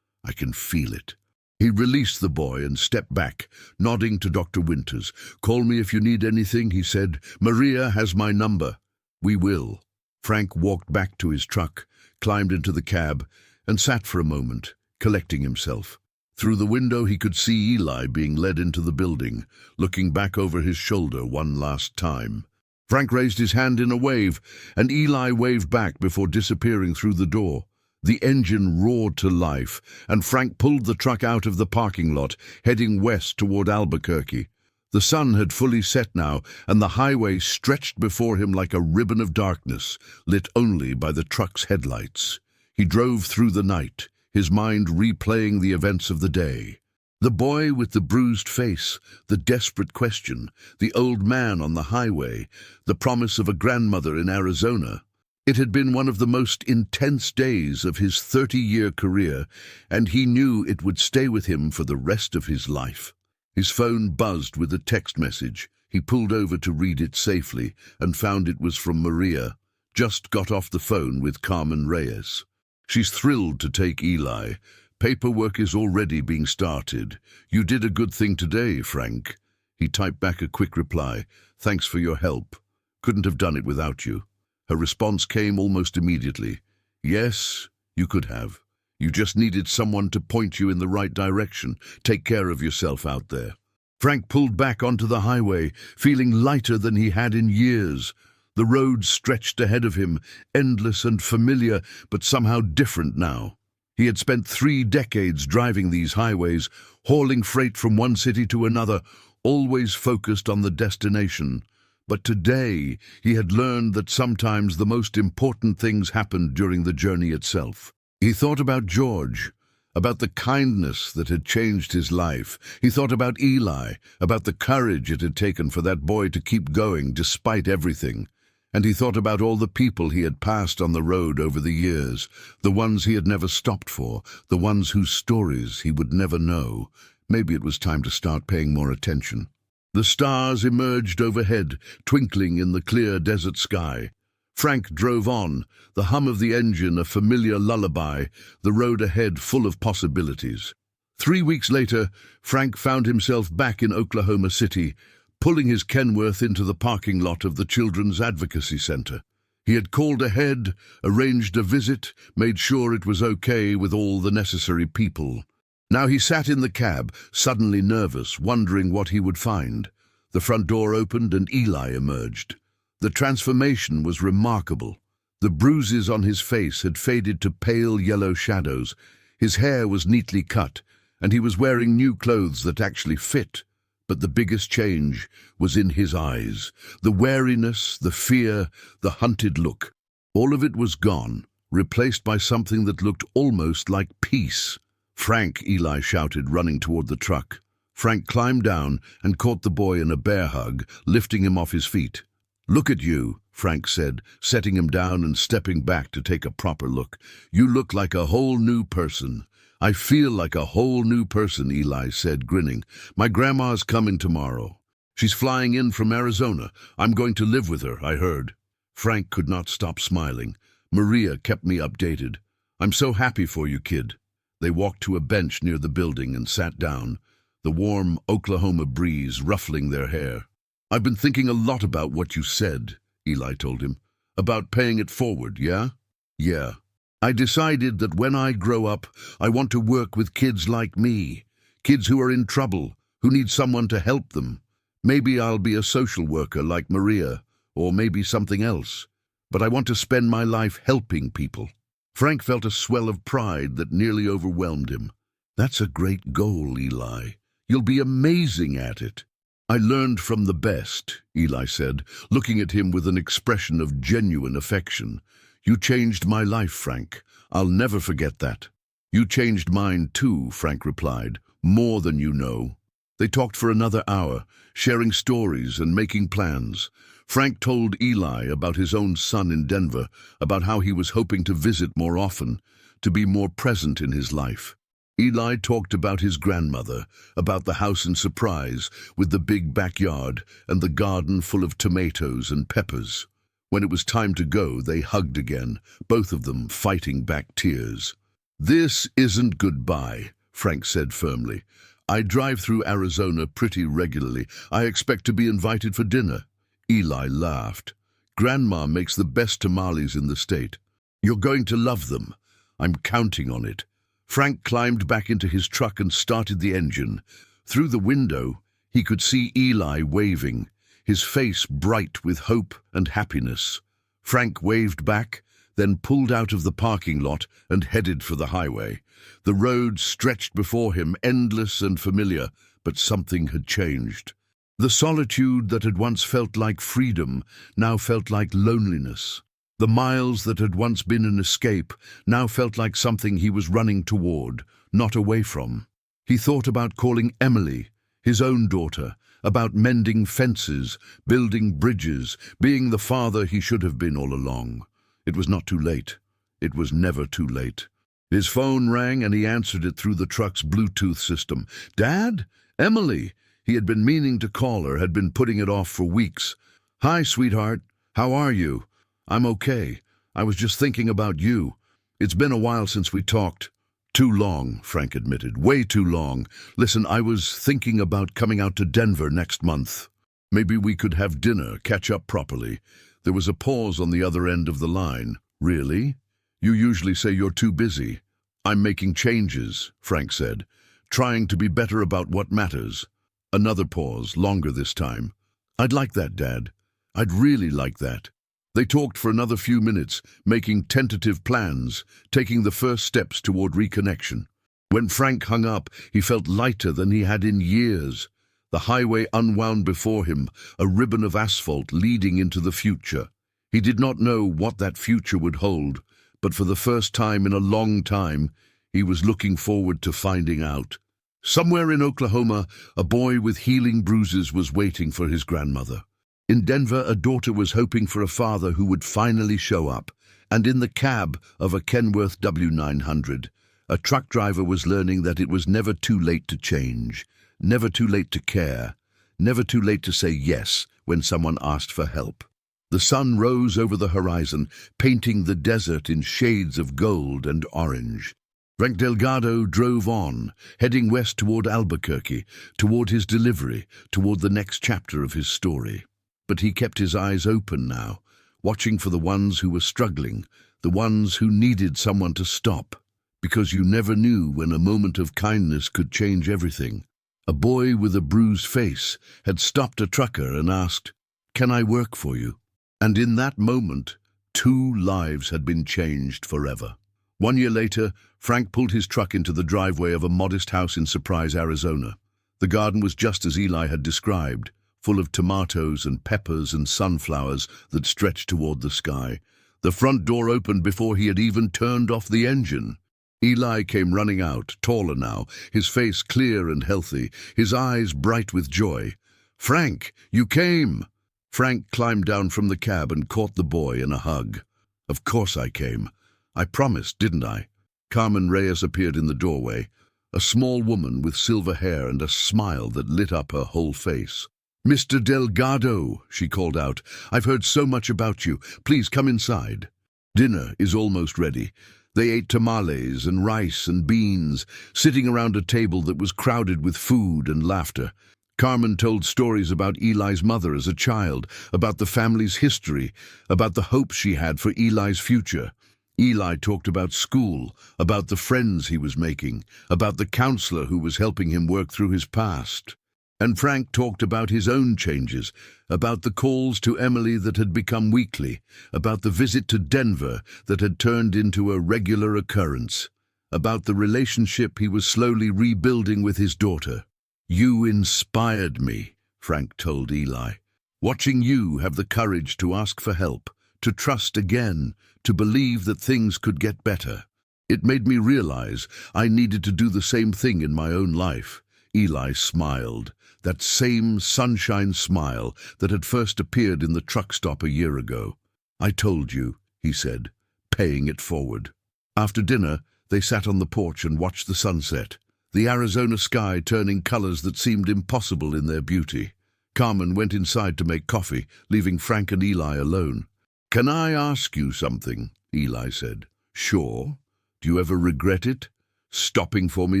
I can feel it." He released the boy and stepped back, nodding to Dr. Winters. "Call me if you need anything," he said. "Maria has my number." "We will." Frank walked back to his truck, climbed into the cab, and sat for a moment, collecting himself. Through the window he could see Eli being led into the building, looking back over his shoulder one last time. Frank raised his hand in a wave, and Eli waved back before disappearing through the door. The engine roared to life, and Frank pulled the truck out of the parking lot, heading west toward Albuquerque. The sun had fully set now, and the highway stretched before him like a ribbon of darkness, lit only by the truck's headlights. He drove through the night, his mind replaying the events of the day. The boy with the bruised face, the desperate question, the old man on the highway, the promise of a grandmother in Arizona. It had been one of the most intense days of his 30-year career, and he knew it would stay with him for the rest of his life. His phone buzzed with a text message. He pulled over to read it safely and found it was from Maria. "Just got off the phone with Carmen Reyes. She's thrilled to take Eli. Paperwork is already being started. You did a good thing today, Frank." He typed back a quick reply. "Thanks for your help. Couldn't have done it without you." Her response came almost immediately. "Yes, you could have. You just needed someone to point you in the right direction. Take care of yourself out there." Frank pulled back onto the highway, feeling lighter than he had in years. The road stretched ahead of him, endless and familiar, but somehow different now. He had spent 3 decades driving these highways, hauling freight from one city to another, always focused on the destination. But today he had learned that sometimes the most important things happened during the journey itself. He thought about George, about the kindness that had changed his life. He thought about Eli, about the courage it had taken for that boy to keep going despite everything. And he thought about all the people he had passed on the road over the years, the ones he had never stopped for, the ones whose stories he would never know. Maybe it was time to start paying more attention. The stars emerged overhead, twinkling in the clear desert sky. Frank drove on, the hum of the engine a familiar lullaby, the road ahead full of possibilities. 3 weeks later, Frank found himself back in Oklahoma City, pulling his Kenworth into the parking lot of the Children's Advocacy Center. He had called ahead, arranged a visit, made sure it was okay with all the necessary people. Now he sat in the cab, suddenly nervous, wondering what he would find. The front door opened and Eli emerged. The transformation was remarkable. The bruises on his face had faded to pale yellow shadows. His hair was neatly cut, and he was wearing new clothes that actually fit. But the biggest change was in his eyes. The wariness, the fear, the hunted look. All of it was gone, replaced by something that looked almost like peace. "Frank," Eli shouted, running toward the truck. Frank climbed down and caught the boy in a bear hug, lifting him off his feet. "Look at you," Frank said, setting him down and stepping back to take a proper look. "You look like a whole new person." "I feel like a whole new person," Eli said, grinning. "My grandma's coming tomorrow. She's flying in from Arizona. I'm going to live with her, I heard." Frank could not stop smiling. "Maria kept me updated. I'm so happy for you, kid." They walked to a bench near the building and sat down, the warm Oklahoma breeze ruffling their hair. "I've been thinking a lot about what you said," Eli told him. "About paying it forward, yeah?" "Yeah. I decided that when I grow up, I want to work with kids like me, kids who are in trouble, who need someone to help them. Maybe I'll be a social worker like Maria, or maybe something else. But I want to spend my life helping people." Frank felt a swell of pride that nearly overwhelmed him. "That's a great goal, Eli. You'll be amazing at it." "I learned from the best," Eli said, looking at him with an expression of genuine affection. "You changed my life, Frank. I'll never forget that." "You changed mine too," Frank replied, "more than you know." They talked for another hour, sharing stories and making plans. Frank told Eli about his own son in Denver, about how he was hoping to visit more often, to be more present in his life. Eli talked about his grandmother, about the house in Surprise, with the big backyard and the garden full of tomatoes and peppers. When it was time to go, they hugged again, both of them fighting back tears. "This isn't goodbye," Frank said firmly. "I drive through Arizona pretty regularly. I expect to be invited for dinner." Eli laughed. "Grandma makes the best tamales in the state. You're going to love them. I'm counting on it." Frank climbed back into his truck and started the engine. Through the window, he could see Eli waving, his face bright with hope and happiness. Frank waved back, then pulled out of the parking lot and headed for the highway. The road stretched before him, endless and familiar, but something had changed. The solitude that had once felt like freedom now felt like loneliness. The miles that had once been an escape now felt like something he was running toward, not away from. He thought about calling Emily, his own daughter, about mending fences, building bridges, being the father he should have been all along. It was not too late. It was never too late. His phone rang and he answered it through the truck's Bluetooth system. "Dad? Emily." He had been meaning to call her, had been putting it off for weeks. "Hi, sweetheart. How are you?" "I'm okay. I was just thinking about you. It's been a while since we talked." "Too long," Frank admitted. "Way too long. Listen, I was thinking about coming out to Denver next month. Maybe we could have dinner, catch up properly." There was a pause on the other end of the line. "Really? You usually say you're too busy." "I'm making changes," Frank said, "trying to be better about what matters." Another pause, longer this time. "I'd like that, Dad. I'd really like that." They talked for another few minutes, making tentative plans, taking the first steps toward reconnection. When Frank hung up, he felt lighter than he had in years. The highway unwound before him, a ribbon of asphalt leading into the future. He did not know what that future would hold, but for the first time in a long time, he was looking forward to finding out. Somewhere in Oklahoma, a boy with healing bruises was waiting for his grandmother. In Denver, a daughter was hoping for a father who would finally show up. And in the cab of a Kenworth W900, a truck driver was learning that it was never too late to change, never too late to care, never too late to say yes when someone asked for help. The sun rose over the horizon, painting the desert in shades of gold and orange. Frank Delgado drove on, heading west toward Albuquerque, toward his delivery, toward the next chapter of his story. But he kept his eyes open now, watching for the ones who were struggling, the ones who needed someone to stop. Because you never knew when a moment of kindness could change everything. A boy with a bruised face had stopped a trucker and asked, "Can I work for you?" And in that moment, 2 lives had been changed forever. 1 year later, Frank pulled his truck into the driveway of a modest house in Surprise, Arizona. The garden was just as Eli had described, full of tomatoes and peppers and sunflowers that stretched toward the sky. The front door opened before he had even turned off the engine. Eli came running out, taller now, his face clear and healthy, his eyes bright with joy. "Frank, you came!" Frank climbed down from the cab and caught the boy in a hug. "Of course I came. I promised, didn't I?" Carmen Reyes appeared in the doorway, a small woman with silver hair and a smile that lit up her whole face. "Mr. Delgado," she called out, "I've heard so much about you. Please come inside." "Dinner is almost ready." They ate tamales and rice and beans, sitting around a table that was crowded with food and laughter. Carmen told stories about Eli's mother as a child, about the family's history, about the hope she had for Eli's future. Eli talked about school, about the friends he was making, about the counselor who was helping him work through his past. And Frank talked about his own changes, about the calls to Emily that had become weekly, about the visit to Denver that had turned into a regular occurrence, about the relationship he was slowly rebuilding with his daughter. "You inspired me," Frank told Eli. "Watching you have the courage to ask for help, to trust again, to believe that things could get better. It made me realize I needed to do the same thing in my own life." Eli smiled, that same sunshine smile that had first appeared in the truck stop a year ago. "I told you," he said, paying it forward. After dinner, they sat on the porch and watched the sunset, the Arizona sky turning colors that seemed impossible in their beauty. Carmen went inside to make coffee, leaving Frank and Eli alone. "Can I ask you something?" Eli said. "Sure. Do you ever regret it? Stopping for me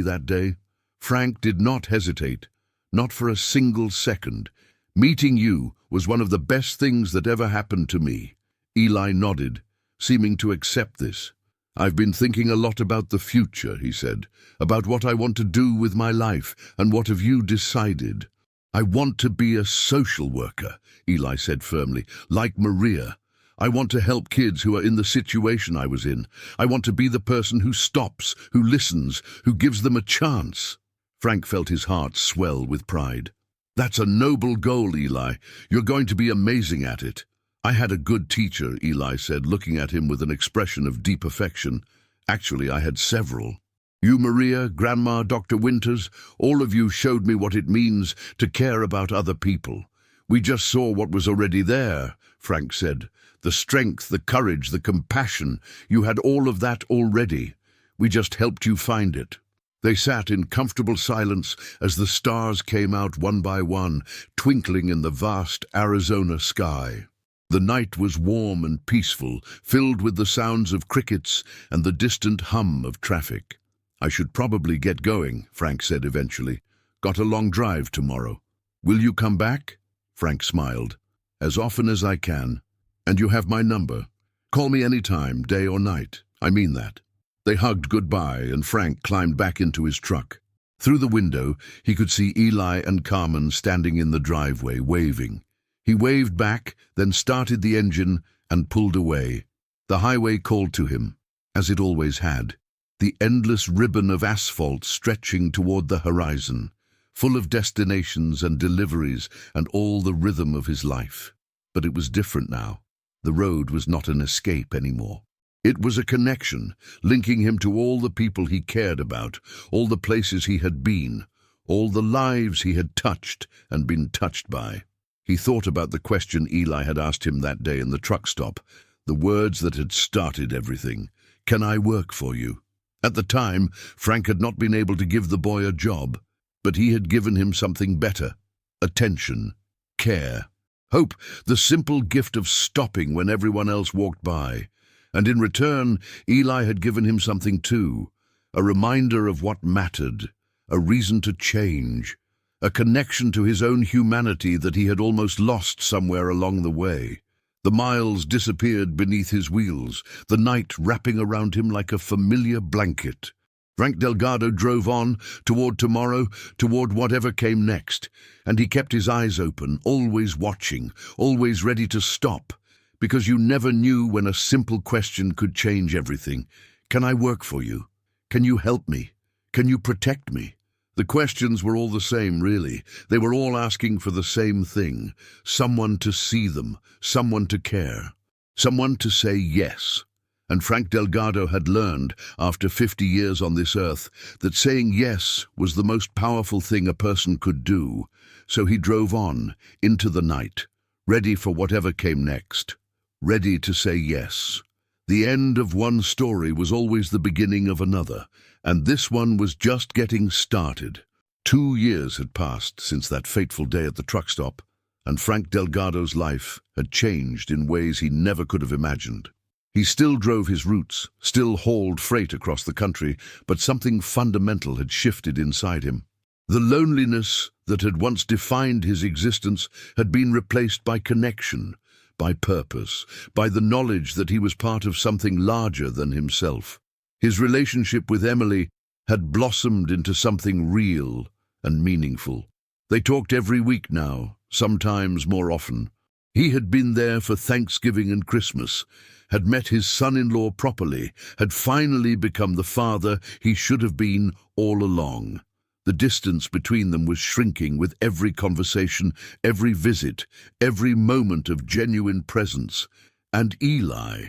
that day?" Frank did not hesitate, not for a single second. "Meeting you was one of the best things that ever happened to me." Eli nodded, seeming to accept this. "I've been thinking a lot about the future," he said, "about what I want to do with my life, and what have you decided?" "I want to be a social worker," Eli said firmly, "like Maria. I want to help kids who are in the situation I was in. I want to be the person who stops, who listens, who gives them a chance." Frank felt his heart swell with pride. "That's a noble goal, Eli. You're going to be amazing at it." "I had a good teacher," Eli said, looking at him with an expression of deep affection. "Actually, I had several. You, Maria, Grandma, Dr. Winters, all of you showed me what it means to care about other people. We just saw what was already there," Frank said. "The strength, the courage, the compassion. You had all of that already. We just helped you find it." They sat in comfortable silence as the stars came out one by one, twinkling in the vast Arizona sky. The night was warm and peaceful, filled with the sounds of crickets and the distant hum of traffic. "I should probably get going," Frank said eventually. "Got a long drive tomorrow." "Will you come back?" Frank smiled. "As often as I can. And you have my number. Call me any time, day or night. I mean that." They hugged goodbye, and Frank climbed back into his truck. Through the window, he could see Eli and Carmen standing in the driveway, waving. He waved back, then started the engine and pulled away. The highway called to him, as it always had, the endless ribbon of asphalt stretching toward the horizon, full of destinations and deliveries and all the rhythm of his life. But it was different now. The road was not an escape anymore. It was a connection, linking him to all the people he cared about, all the places he had been, all the lives he had touched and been touched by. He thought about the question Eli had asked him that day in the truck stop, the words that had started everything. "Can I work for you?" At the time, Frank had not been able to give the boy a job, but he had given him something better: attention, care, hope, the simple gift of stopping when everyone else walked by. And in return, Eli had given him something too, a reminder of what mattered, a reason to change, a connection to his own humanity that he had almost lost somewhere along the way. The miles disappeared beneath his wheels, the night wrapping around him like a familiar blanket. Frank Delgado drove on, toward tomorrow, toward whatever came next, and he kept his eyes open, always watching, always ready to stop, because you never knew when a simple question could change everything. "Can I work for you? Can you help me? Can you protect me?" The questions were all the same, really. They were all asking for the same thing: someone to see them, someone to care, someone to say yes. And Frank Delgado had learned, after 50 years on this earth, that saying yes was the most powerful thing a person could do. So he drove on, into the night, ready for whatever came next. Ready to say yes. The end of one story was always the beginning of another, and this one was just getting started. 2 years had passed since that fateful day at the truck stop, and Frank Delgado's life had changed in ways he never could have imagined. He still drove his routes, still hauled freight across the country, but something fundamental had shifted inside him. The loneliness that had once defined his existence had been replaced by connection, by purpose, by the knowledge that he was part of something larger than himself. His relationship with Emily had blossomed into something real and meaningful. They talked every week now, sometimes more often. He had been there for Thanksgiving and Christmas, had met his son-in-law properly, had finally become the father he should have been all along. The distance between them was shrinking with every conversation, every visit, every moment of genuine presence. And Eli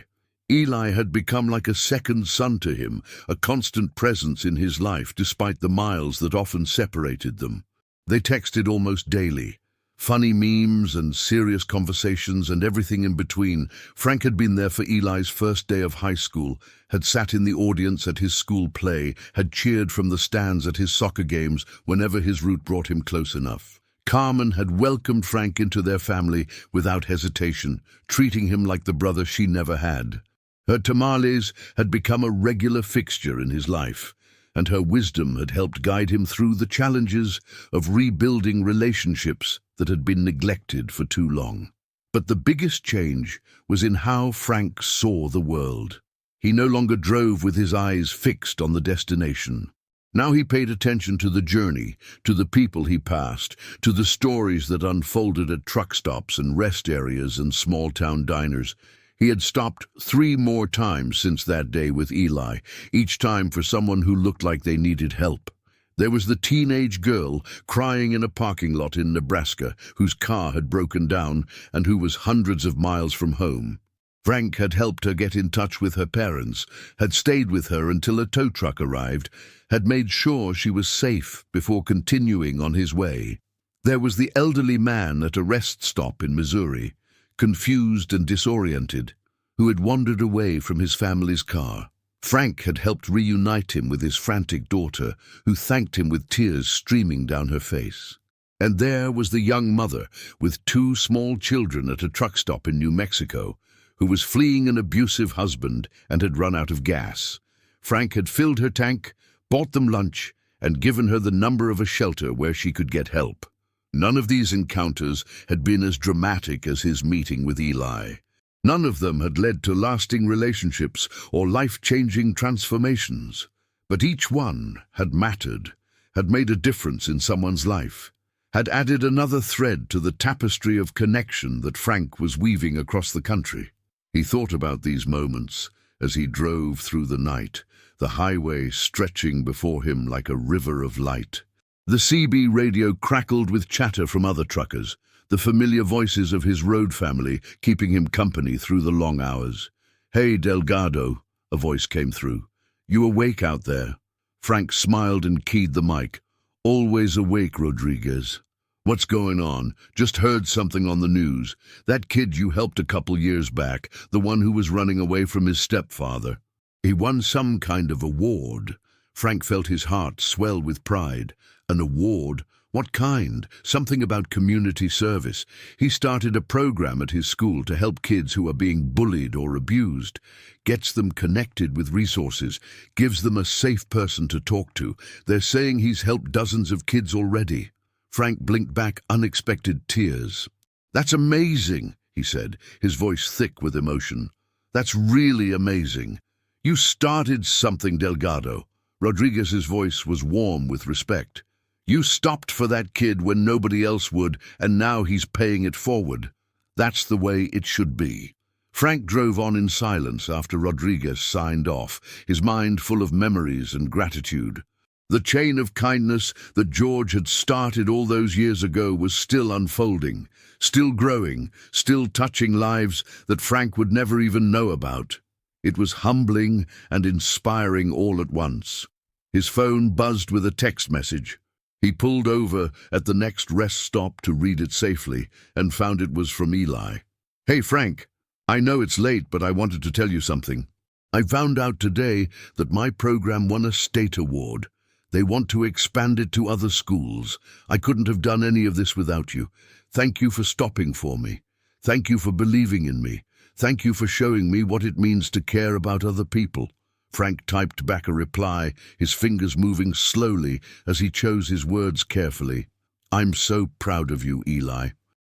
had become like a second son to him, a constant presence in his life despite the miles that often separated them. They texted almost daily. Funny memes and serious conversations and everything in between. Frank had been there for Eli's first day of high school, had sat in the audience at his school play, had cheered from the stands at his soccer games whenever his route brought him close enough. Carmen had welcomed Frank into their family without hesitation, treating him like the brother she never had. Her tamales had become a regular fixture in his life, and her wisdom had helped guide him through the challenges of rebuilding relationships that had been neglected for too long. But the biggest change was in how Frank saw the world. He no longer drove with his eyes fixed on the destination. Now he paid attention to the journey, to the people he passed, to the stories that unfolded at truck stops and rest areas and small-town diners. He had stopped 3 more times since that day with Eli, each time for someone who looked like they needed help. There was the teenage girl crying in a parking lot in Nebraska, whose car had broken down and who was hundreds of miles from home. Frank had helped her get in touch with her parents, had stayed with her until a tow truck arrived, had made sure she was safe before continuing on his way. There was the elderly man at a rest stop in Missouri, confused and disoriented, who had wandered away from his family's car. Frank had helped reunite him with his frantic daughter, who thanked him with tears streaming down her face. And there was the young mother with 2 small children at a truck stop in New Mexico, who was fleeing an abusive husband and had run out of gas. Frank had filled her tank, bought them lunch, and given her the number of a shelter where she could get help. None of these encounters had been as dramatic as his meeting with Eli. None of them had led to lasting relationships or life-changing transformations. But each one had mattered, had made a difference in someone's life, had added another thread to the tapestry of connection that Frank was weaving across the country. He thought about these moments as he drove through the night, the highway stretching before him like a river of light. The CB radio crackled with chatter from other truckers, the familiar voices of his road family keeping him company through the long hours. "Hey, Delgado," a voice came through. "You awake out there?" Frank smiled and keyed the mic. "Always awake, Rodriguez." "What's going on? Just heard something on the news. That kid you helped a couple years back, the one who was running away from his stepfather. He won some kind of award." Frank felt his heart swell with pride. An award? What kind? Something about community service. He started a program at his school to help kids who are being bullied or abused. Gets them connected with resources, gives them a safe person to talk to. They're saying he's helped dozens of kids already. Frank blinked back unexpected tears. "That's amazing," he said, his voice thick with emotion. "That's really amazing. You started something, Delgado." Rodriguez's voice was warm with respect. "You stopped for that kid when nobody else would, and now he's paying it forward. That's the way it should be." Frank drove on in silence after Rodriguez signed off, his mind full of memories and gratitude. The chain of kindness that George had started all those years ago was still unfolding, still growing, still touching lives that Frank would never even know about. It was humbling and inspiring all at once. His phone buzzed with a text message. He pulled over at the next rest stop to read it safely and found it was from Eli. "Hey, Frank, I know it's late, but I wanted to tell you something. I found out today that my program won a state award. They want to expand it to other schools. I couldn't have done any of this without you. Thank you for stopping for me. Thank you for believing in me. Thank you for showing me what it means to care about other people." Frank typed back a reply, his fingers moving slowly as he chose his words carefully. "I'm so proud of you, Eli.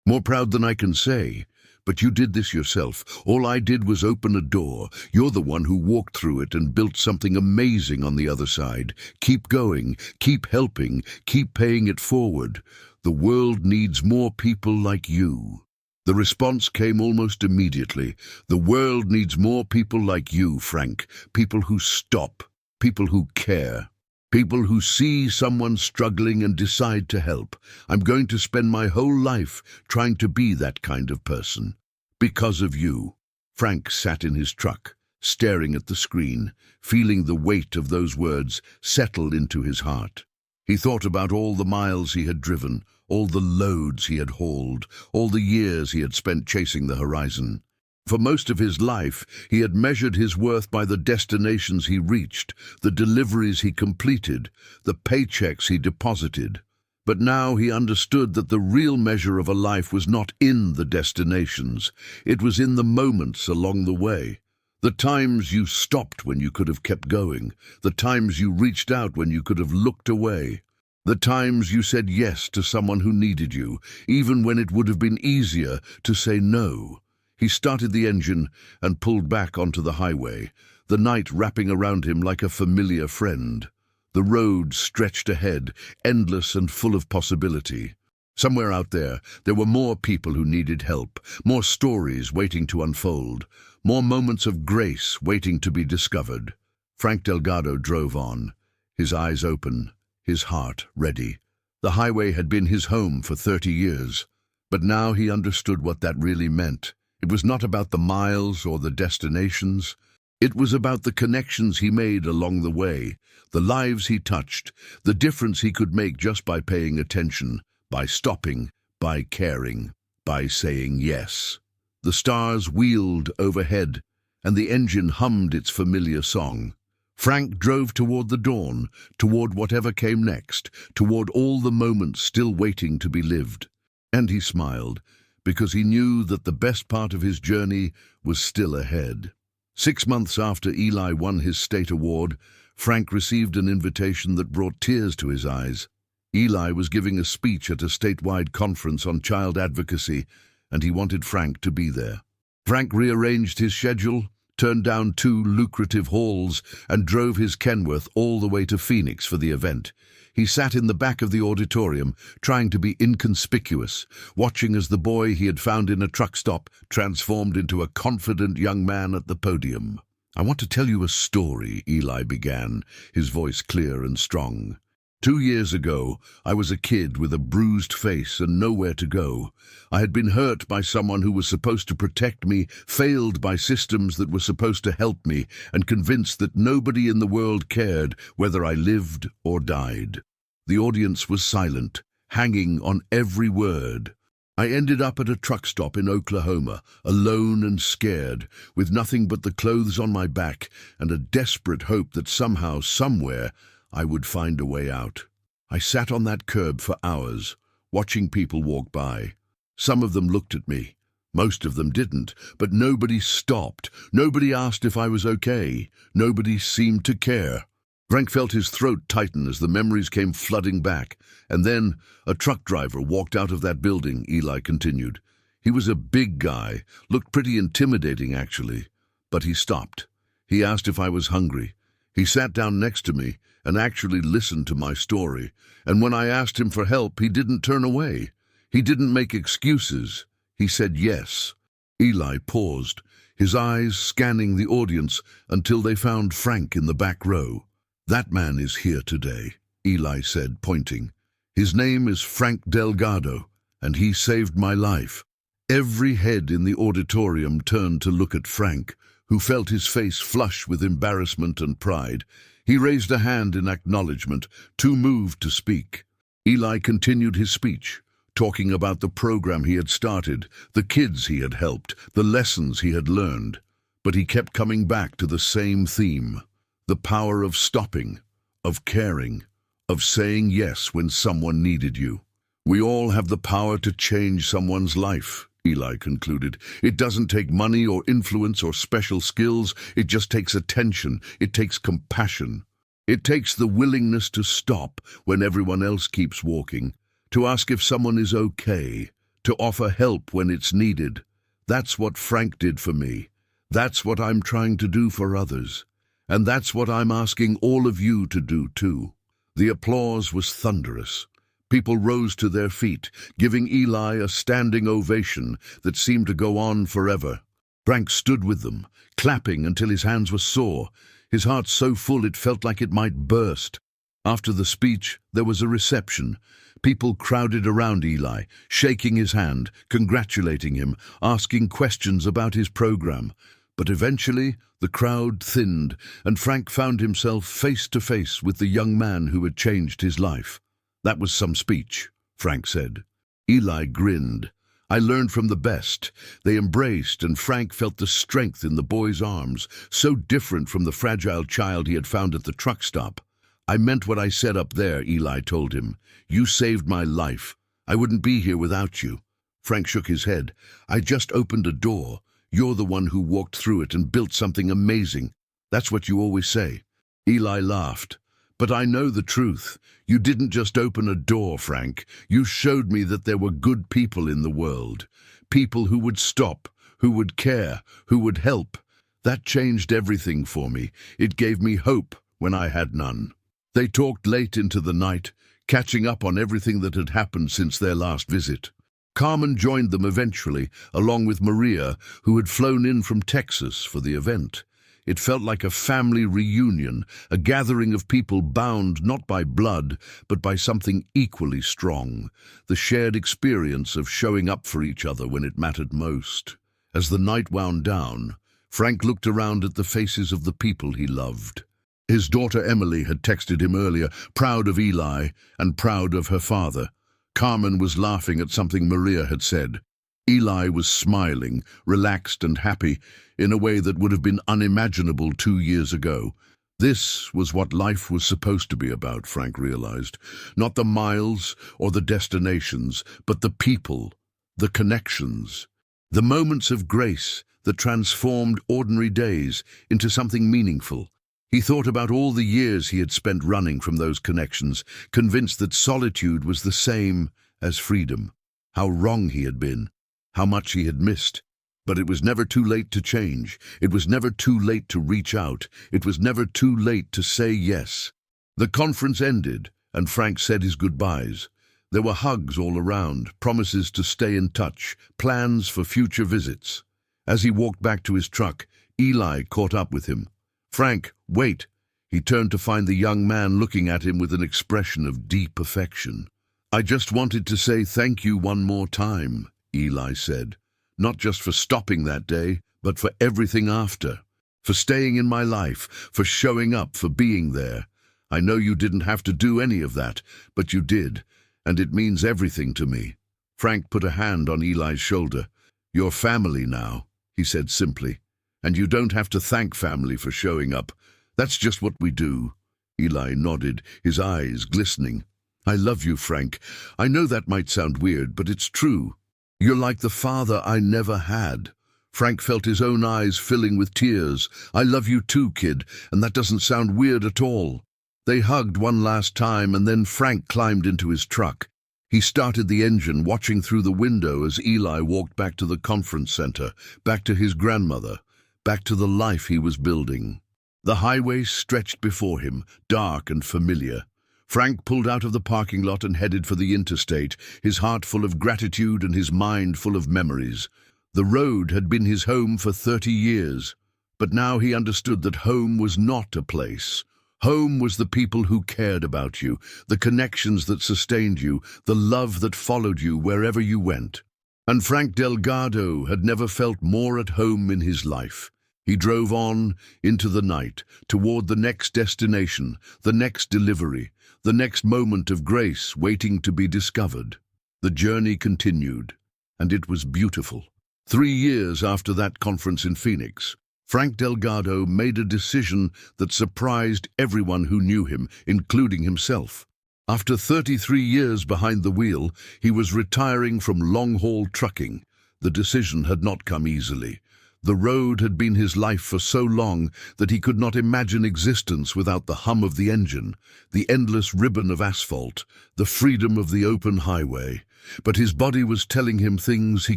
More proud than I can say, But you did this yourself. All I did was open a door. You're the one who walked through it and built something amazing on the other side. Keep going, keep helping, keep paying it forward. The world needs more people like you." The response came almost immediately. "The world needs more people like you, Frank. People who stop, people who care. People who see someone struggling and decide to help. I'm going to spend my whole life trying to be that kind of person. Because of you." Frank sat in his truck, staring at the screen, feeling the weight of those words settle into his heart. He thought about all the miles he had driven, all the loads he had hauled, all the years he had spent chasing the horizon. For most of his life, he had measured his worth by the destinations he reached, the deliveries he completed, the paychecks he deposited. But now he understood that the real measure of a life was not in the destinations. It was in the moments along the way. The times you stopped when you could have kept going, the times you reached out when you could have looked away, the times you said yes to someone who needed you, even when it would have been easier to say no. He started the engine and pulled back onto the highway, the night wrapping around him like a familiar friend. The road stretched ahead, endless and full of possibility. Somewhere out there were more people who needed help, more stories waiting to unfold, more moments of grace waiting to be discovered. Frank Delgado drove on, his eyes open, his heart ready. The highway had been his home for 30 years, but now he understood what that really meant. It was not about the miles or the destinations. It was about the connections he made along the way, the lives he touched, the difference he could make just by paying attention, by stopping, by caring, by saying yes. The stars wheeled overhead, and the engine hummed its familiar song. Frank drove toward the dawn, toward whatever came next, toward all the moments still waiting to be lived. And he smiled, because he knew that the best part of his journey was still ahead. 6 months after Eli won his state award, Frank received an invitation that brought tears to his eyes. Eli was giving a speech at a statewide conference on child advocacy, and he wanted Frank to be there. Frank rearranged his schedule, turned down 2 lucrative halls, and drove his Kenworth all the way to Phoenix for the event. He sat in the back of the auditorium, trying to be inconspicuous, watching as the boy he had found in a truck stop transformed into a confident young man at the podium. "I want to tell you a story," Eli began, his voice clear and strong. 2 years ago, I was a kid with a bruised face and nowhere to go. I had been hurt by someone who was supposed to protect me, failed by systems that were supposed to help me, and convinced that nobody in the world cared whether I lived or died. The audience was silent, hanging on every word. I ended up at a truck stop in Oklahoma, alone and scared, with nothing but the clothes on my back and a desperate hope that somehow, somewhere, I would find a way out. I sat on that curb for hours, watching people walk by. Some of them looked at me. Most of them didn't, but nobody stopped. Nobody asked if I was okay. Nobody seemed to care. Frank felt his throat tighten as the memories came flooding back. And then a truck driver walked out of that building, Eli continued. He was a big guy, looked pretty intimidating actually, but he stopped. He asked if I was hungry. He sat down next to me and actually listened to my story, and when I asked him for help, he didn't turn away. He didn't make excuses. He said yes. Eli paused, his eyes scanning the audience until they found Frank in the back row. "That man is here today," Eli said, pointing. "His name is Frank Delgado, and he saved my life." Every head in the auditorium turned to look at Frank, who felt his face flush with embarrassment and pride. He raised a hand in acknowledgement, too moved to speak. Eli continued his speech, talking about the program he had started, the kids he had helped, the lessons he had learned. But he kept coming back to the same theme: the power of stopping, of caring, of saying yes when someone needed you. "We all have the power to change someone's life," Eli concluded. "It doesn't take money or influence or special skills. It just takes attention. It takes compassion. It takes the willingness to stop when everyone else keeps walking, to ask if someone is okay, to offer help when it's needed. That's what Frank did for me. That's what I'm trying to do for others. And that's what I'm asking all of you to do too." The applause was thunderous. People rose to their feet, giving Eli a standing ovation that seemed to go on forever. Frank stood with them, clapping until his hands were sore, his heart so full it felt like it might burst. After the speech, there was a reception. People crowded around Eli, shaking his hand, congratulating him, asking questions about his program. But eventually, the crowd thinned, and Frank found himself face to face with the young man who had changed his life. "That was some speech," Frank said. Eli grinned. "I learned from the best." They embraced, and Frank felt the strength in the boy's arms, so different from the fragile child he had found at the truck stop. "I meant what I said up there," Eli told him. "You saved my life. I wouldn't be here without you." Frank shook his head. "I just opened a door. You're the one who walked through it and built something amazing. That's what you always say." Eli laughed. "But I know the truth. You didn't just open a door, Frank. You showed me that there were good people in the world. People who would stop, who would care, who would help. That changed everything for me. It gave me hope when I had none." They talked late into the night, catching up on everything that had happened since their last visit. Carmen joined them eventually, along with Maria, who had flown in from Texas for the event. It felt like a family reunion, a gathering of people bound not by blood, but by something equally strong, the shared experience of showing up for each other when it mattered most. As the night wound down, Frank looked around at the faces of the people he loved. His daughter Emily had texted him earlier, proud of Eli and proud of her father. Carmen was laughing at something Maria had said. Eli was smiling, relaxed and happy, in a way that would have been unimaginable 2 years ago. This was what life was supposed to be about, Frank realized. Not the miles or the destinations, but the people, the connections, the moments of grace that transformed ordinary days into something meaningful. He thought about all the years he had spent running from those connections, convinced that solitude was the same as freedom. How wrong he had been, how much he had missed. But it was never too late to change. It was never too late to reach out. It was never too late to say yes. The conference ended, and Frank said his goodbyes. There were hugs all around, promises to stay in touch, plans for future visits. As he walked back to his truck, Eli caught up with him. "Frank, wait." He turned to find the young man looking at him with an expression of deep affection. "I just wanted to say thank you one more time," Eli said. "Not just for stopping that day, but for everything after. For staying in my life, for showing up, for being there. I know you didn't have to do any of that, but you did, and it means everything to me." Frank put a hand on Eli's shoulder. "You're family now," he said simply. "And you don't have to thank family for showing up. That's just what we do." Eli nodded, his eyes glistening. "I love you, Frank. I know that might sound weird, but it's true. You're like the father I never had." Frank felt his own eyes filling with tears. "I love you too, kid, and that doesn't sound weird at all." They hugged one last time, and then Frank climbed into his truck. He started the engine, watching through the window as Eli walked back to the conference center, back to his grandmother, back to the life he was building. The highway stretched before him, dark and familiar. Frank pulled out of the parking lot and headed for the interstate, his heart full of gratitude and his mind full of memories. The road had been his home for 30 years, but now he understood that home was not a place. Home was the people who cared about you, the connections that sustained you, the love that followed you wherever you went. And Frank Delgado had never felt more at home in his life. He drove on into the night, toward the next destination, the next delivery, the next moment of grace waiting to be discovered. The journey continued, and it was beautiful. 3 years after that conference in Phoenix, Frank Delgado made a decision that surprised everyone who knew him, including himself. After 33 years behind the wheel, he was retiring from long-haul trucking. The decision had not come easily. The road had been his life for so long that he could not imagine existence without the hum of the engine, the endless ribbon of asphalt, the freedom of the open highway. but his body was telling him things he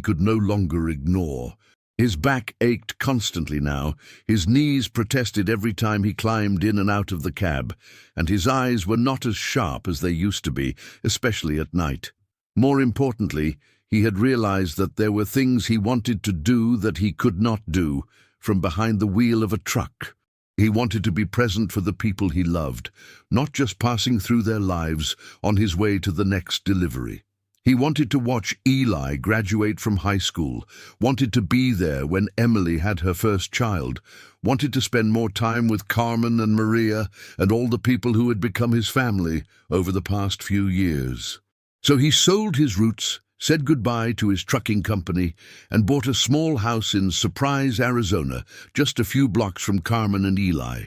could no longer ignore. His back ached constantly now, his knees protested every time he climbed in and out of the cab, and his eyes were not as sharp as they used to be, especially at night. More importantly, he had realized that there were things he wanted to do that he could not do from behind the wheel of a truck. He wanted to be present for the people he loved, not just passing through their lives on his way to the next delivery. He wanted to watch Eli graduate from high school, wanted to be there when Emily had her first child, wanted to spend more time with Carmen and Maria and all the people who had become his family over the past few years. So he sold his roots, said goodbye to his trucking company, and bought a small house in Surprise, Arizona, just a few blocks from Carmen and Eli.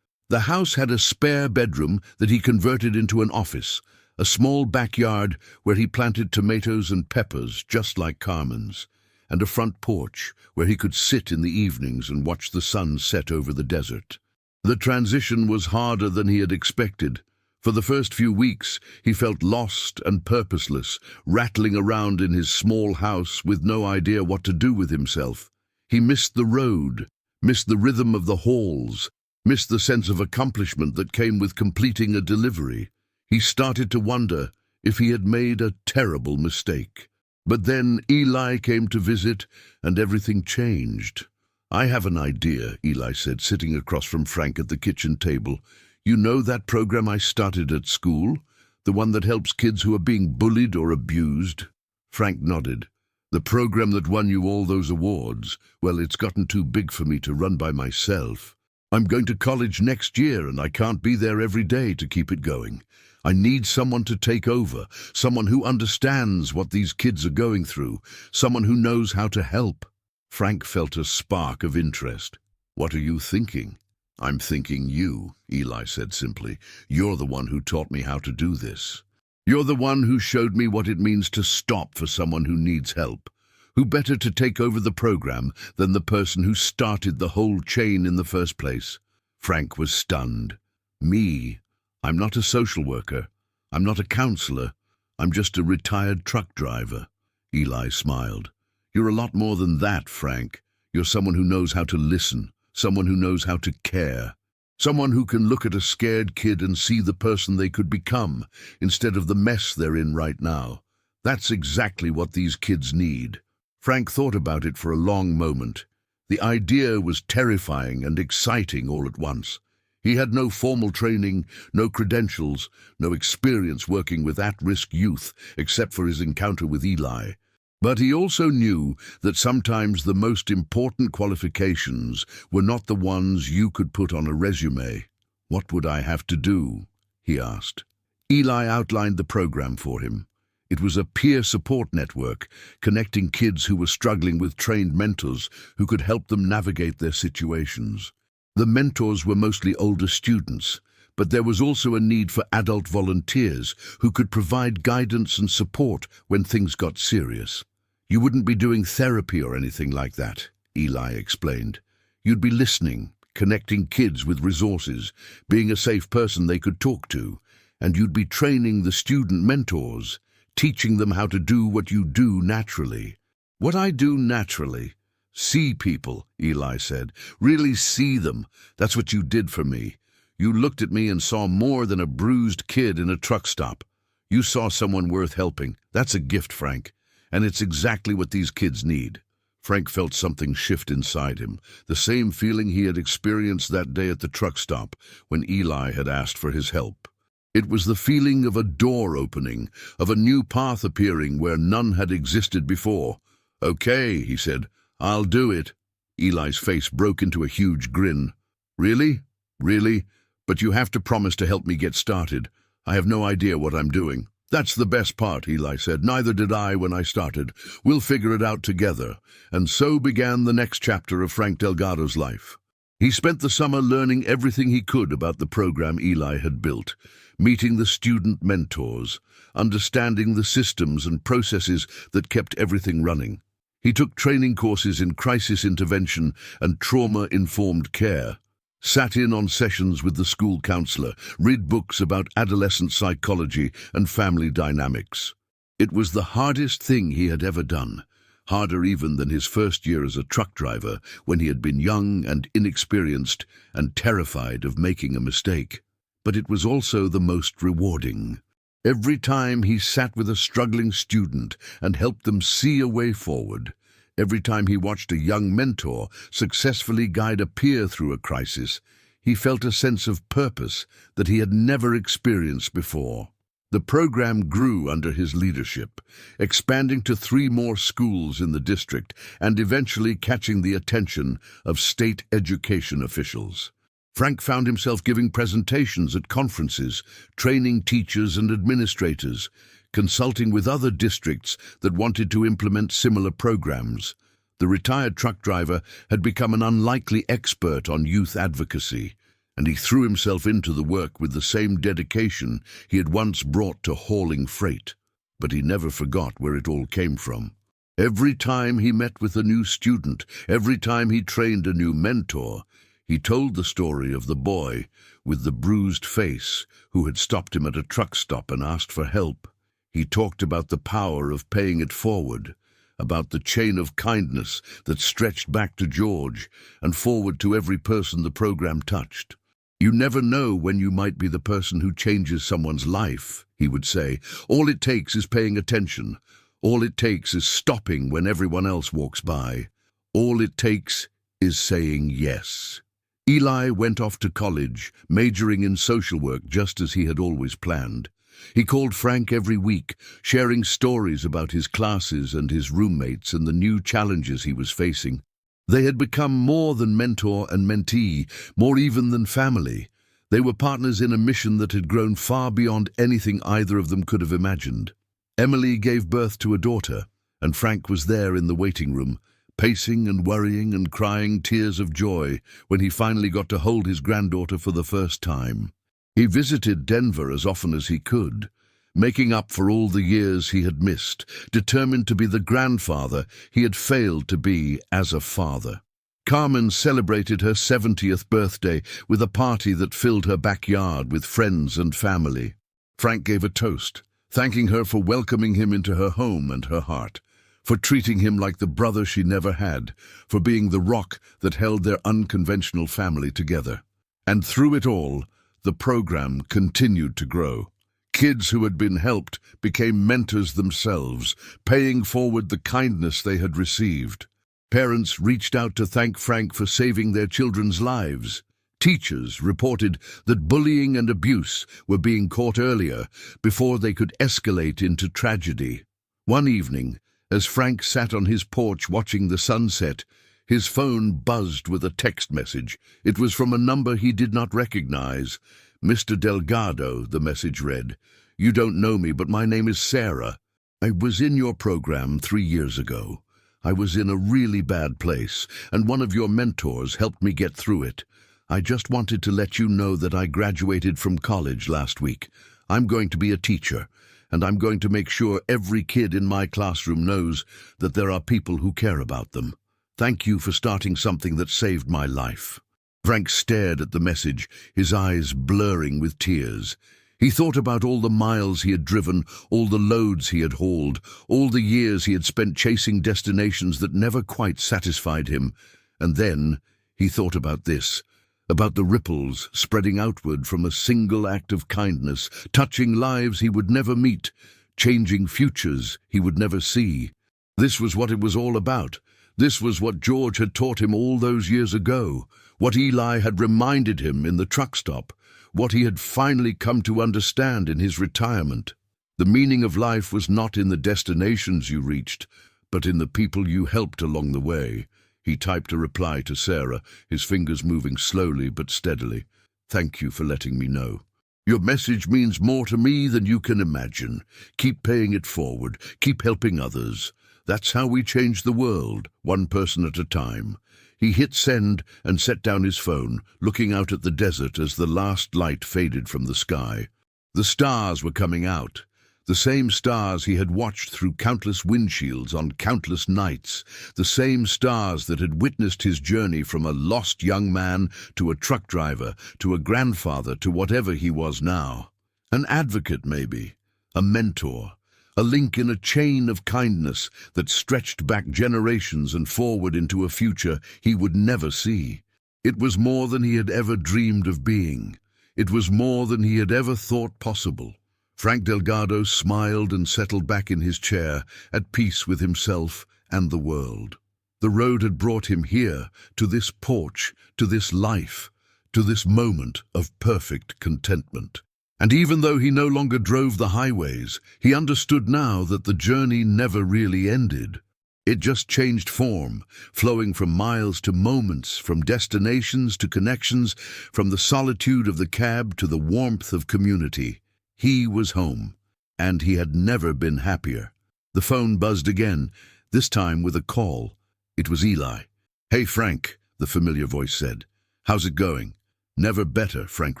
The house had a spare bedroom that he converted into an office, a small backyard where he planted tomatoes and peppers just like Carmen's, and a front porch where he could sit in the evenings and watch the sun set over the desert. The transition was harder than he had expected. For the first few weeks, he felt lost and purposeless, rattling around in his small house with no idea what to do with himself. He missed the road, missed the rhythm of the halls, missed the sense of accomplishment that came with completing a delivery. He started to wonder if he had made a terrible mistake. But then Eli came to visit, and everything changed. "I have an idea," Eli said, sitting across from Frank at the kitchen table. "You know that program I started at school? The one that helps kids who are being bullied or abused?" Frank nodded. "The program that won you all those awards? Well, it's gotten too big for me to run by myself. I'm going to college next year, and I can't be there every day to keep it going. I need someone to take over, someone who understands what these kids are going through, someone who knows how to help." Frank felt a spark of interest. "What are you thinking?" "I'm thinking you," Eli said simply. "You're the one who taught me how to do this. You're the one who showed me what it means to stop for someone who needs help. Who better to take over the program than the person who started the whole chain in the first place?" Frank was stunned. "Me? I'm not a social worker. I'm not a counselor. I'm just a retired truck driver." Eli smiled. "You're a lot more than that, Frank. You're someone who knows how to listen, someone who knows how to care, someone who can look at a scared kid and see the person they could become instead of the mess they're in right now. That's exactly what these kids need." Frank thought about it for a long moment. The idea was terrifying and exciting all at once. He had no formal training, no credentials, no experience working with at-risk youth except for his encounter with Eli. But he also knew that sometimes the most important qualifications were not the ones you could put on a resume. "What would I have to do?" he asked. Eli outlined the program for him. It was a peer support network, connecting kids who were struggling with trained mentors who could help them navigate their situations. The mentors were mostly older students, but there was also a need for adult volunteers who could provide guidance and support when things got serious. "You wouldn't be doing therapy or anything like that," Eli explained. "You'd be listening, connecting kids with resources, being a safe person they could talk to, and you'd be training the student mentors, teaching them how to do what you do naturally." "What I do naturally? See people," Eli said. "Really see them. That's what you did for me. You looked at me and saw more than a bruised kid in a truck stop. You saw someone worth helping. That's a gift, Frank. And it's exactly what these kids need." Frank felt something shift inside him, the same feeling he had experienced that day at the truck stop when Eli had asked for his help. It was the feeling of a door opening, of a new path appearing where none had existed before. "Okay," he said. "I'll do it." Eli's face broke into a huge grin. "Really? Really? But you have to promise to help me get started. I have no idea what I'm doing." "That's the best part," Eli said. "Neither did I when I started. We'll figure it out together." And so began the next chapter of Frank Delgado's life. He spent the summer learning everything he could about the program Eli had built, meeting the student mentors, understanding the systems and processes that kept everything running. He took training courses in crisis intervention and trauma-informed care, sat in on sessions with the school counselor, read books about adolescent psychology and family dynamics. It was the hardest thing he had ever done, harder even than his first year as a truck driver when he had been young and inexperienced and terrified of making a mistake. But it was also the most rewarding. Every time he sat with a struggling student and helped them see a way forward, every time he watched a young mentor successfully guide a peer through a crisis, he felt a sense of purpose that he had never experienced before. The program grew under his leadership, expanding to 3 more schools in the district and eventually catching the attention of state education officials. Frank found himself giving presentations at conferences, training teachers and administrators, consulting with other districts that wanted to implement similar programs. The retired truck driver had become an unlikely expert on youth advocacy, and he threw himself into the work with the same dedication he had once brought to hauling freight. But he never forgot where it all came from. Every time he met with a new student, every time he trained a new mentor, he told the story of the boy with the bruised face who had stopped him at a truck stop and asked for help. He talked about the power of paying it forward, about the chain of kindness that stretched back to George and forward to every person the program touched. "You never know when you might be the person who changes someone's life," he would say. "All it takes is paying attention. All it takes is stopping when everyone else walks by. All it takes is saying yes." Eli went off to college, majoring in social work just as he had always planned. He called Frank every week, sharing stories about his classes and his roommates and the new challenges he was facing. They had become more than mentor and mentee, more even than family. They were partners in a mission that had grown far beyond anything either of them could have imagined. Emily gave birth to a daughter, and Frank was there in the waiting room, pacing and worrying and crying tears of joy when he finally got to hold his granddaughter for the first time. He visited Denver as often as he could, making up for all the years he had missed, determined to be the grandfather he had failed to be as a father. Carmen celebrated her 70th birthday with a party that filled her backyard with friends and family. Frank gave a toast, thanking her for welcoming him into her home and her heart, for treating him like the brother she never had, for being the rock that held their unconventional family together. And through it all, the program continued to grow. Kids who had been helped became mentors themselves, paying forward the kindness they had received. Parents reached out to thank Frank for saving their children's lives. Teachers reported that bullying and abuse were being caught earlier before they could escalate into tragedy. One evening, as Frank sat on his porch watching the sunset, his phone buzzed with a text message. It was from a number he did not recognize. "Mr. Delgado," the message read. "You don't know me, but my name is Sarah. I was in your program 3 years ago. I was in a really bad place, and one of your mentors helped me get through it. I just wanted to let you know that I graduated from college last week. I'm going to be a teacher, and I'm going to make sure every kid in my classroom knows that there are people who care about them. Thank you for starting something that saved my life." Frank stared at the message, his eyes blurring with tears. He thought about all the miles he had driven, all the loads he had hauled, all the years he had spent chasing destinations that never quite satisfied him. And then he thought about this, about the ripples spreading outward from a single act of kindness, touching lives he would never meet, changing futures he would never see. This was what it was all about. This was what George had taught him all those years ago, what Eli had reminded him in the truck stop, what he had finally come to understand in his retirement. The meaning of life was not in the destinations you reached, but in the people you helped along the way. He typed a reply to Sarah, his fingers moving slowly but steadily. "Thank you for letting me know. Your message means more to me than you can imagine. Keep paying it forward. Keep helping others. That's how we change the world, one person at a time." He hit send and set down his phone, looking out at the desert as the last light faded from the sky. The stars were coming out, the same stars he had watched through countless windshields on countless nights, the same stars that had witnessed his journey from a lost young man to a truck driver, to a grandfather, to whatever he was now. An advocate, maybe, a mentor, a link in a chain of kindness that stretched back generations and forward into a future he would never see. It was more than he had ever dreamed of being. It was more than he had ever thought possible. Frank Delgado smiled and settled back in his chair, at peace with himself and the world. The road had brought him here, to this porch, to this life, to this moment of perfect contentment. And even though he no longer drove the highways, he understood now that the journey never really ended. It just changed form, flowing from miles to moments, from destinations to connections, from the solitude of the cab to the warmth of community. He was home, and he had never been happier. The phone buzzed again, this time with a call. It was Eli. "Hey, Frank," the familiar voice said. "How's it going?" "Never better," Frank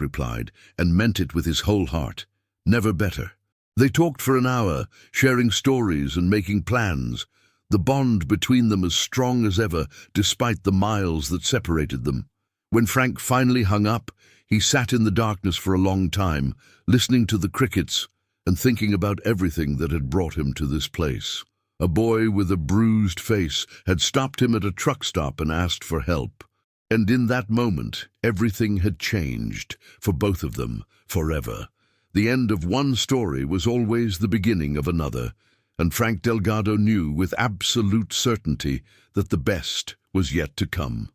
replied, and meant it with his whole heart. Never better. They talked for an hour, sharing stories and making plans, the bond between them as strong as ever, despite the miles that separated them. When Frank finally hung up, he sat in the darkness for a long time, listening to the crickets and thinking about everything that had brought him to this place. A boy with a bruised face had stopped him at a truck stop and asked for help. And in that moment, everything had changed, for both of them, forever. The end of one story was always the beginning of another, and Frank Delgado knew with absolute certainty that the best was yet to come.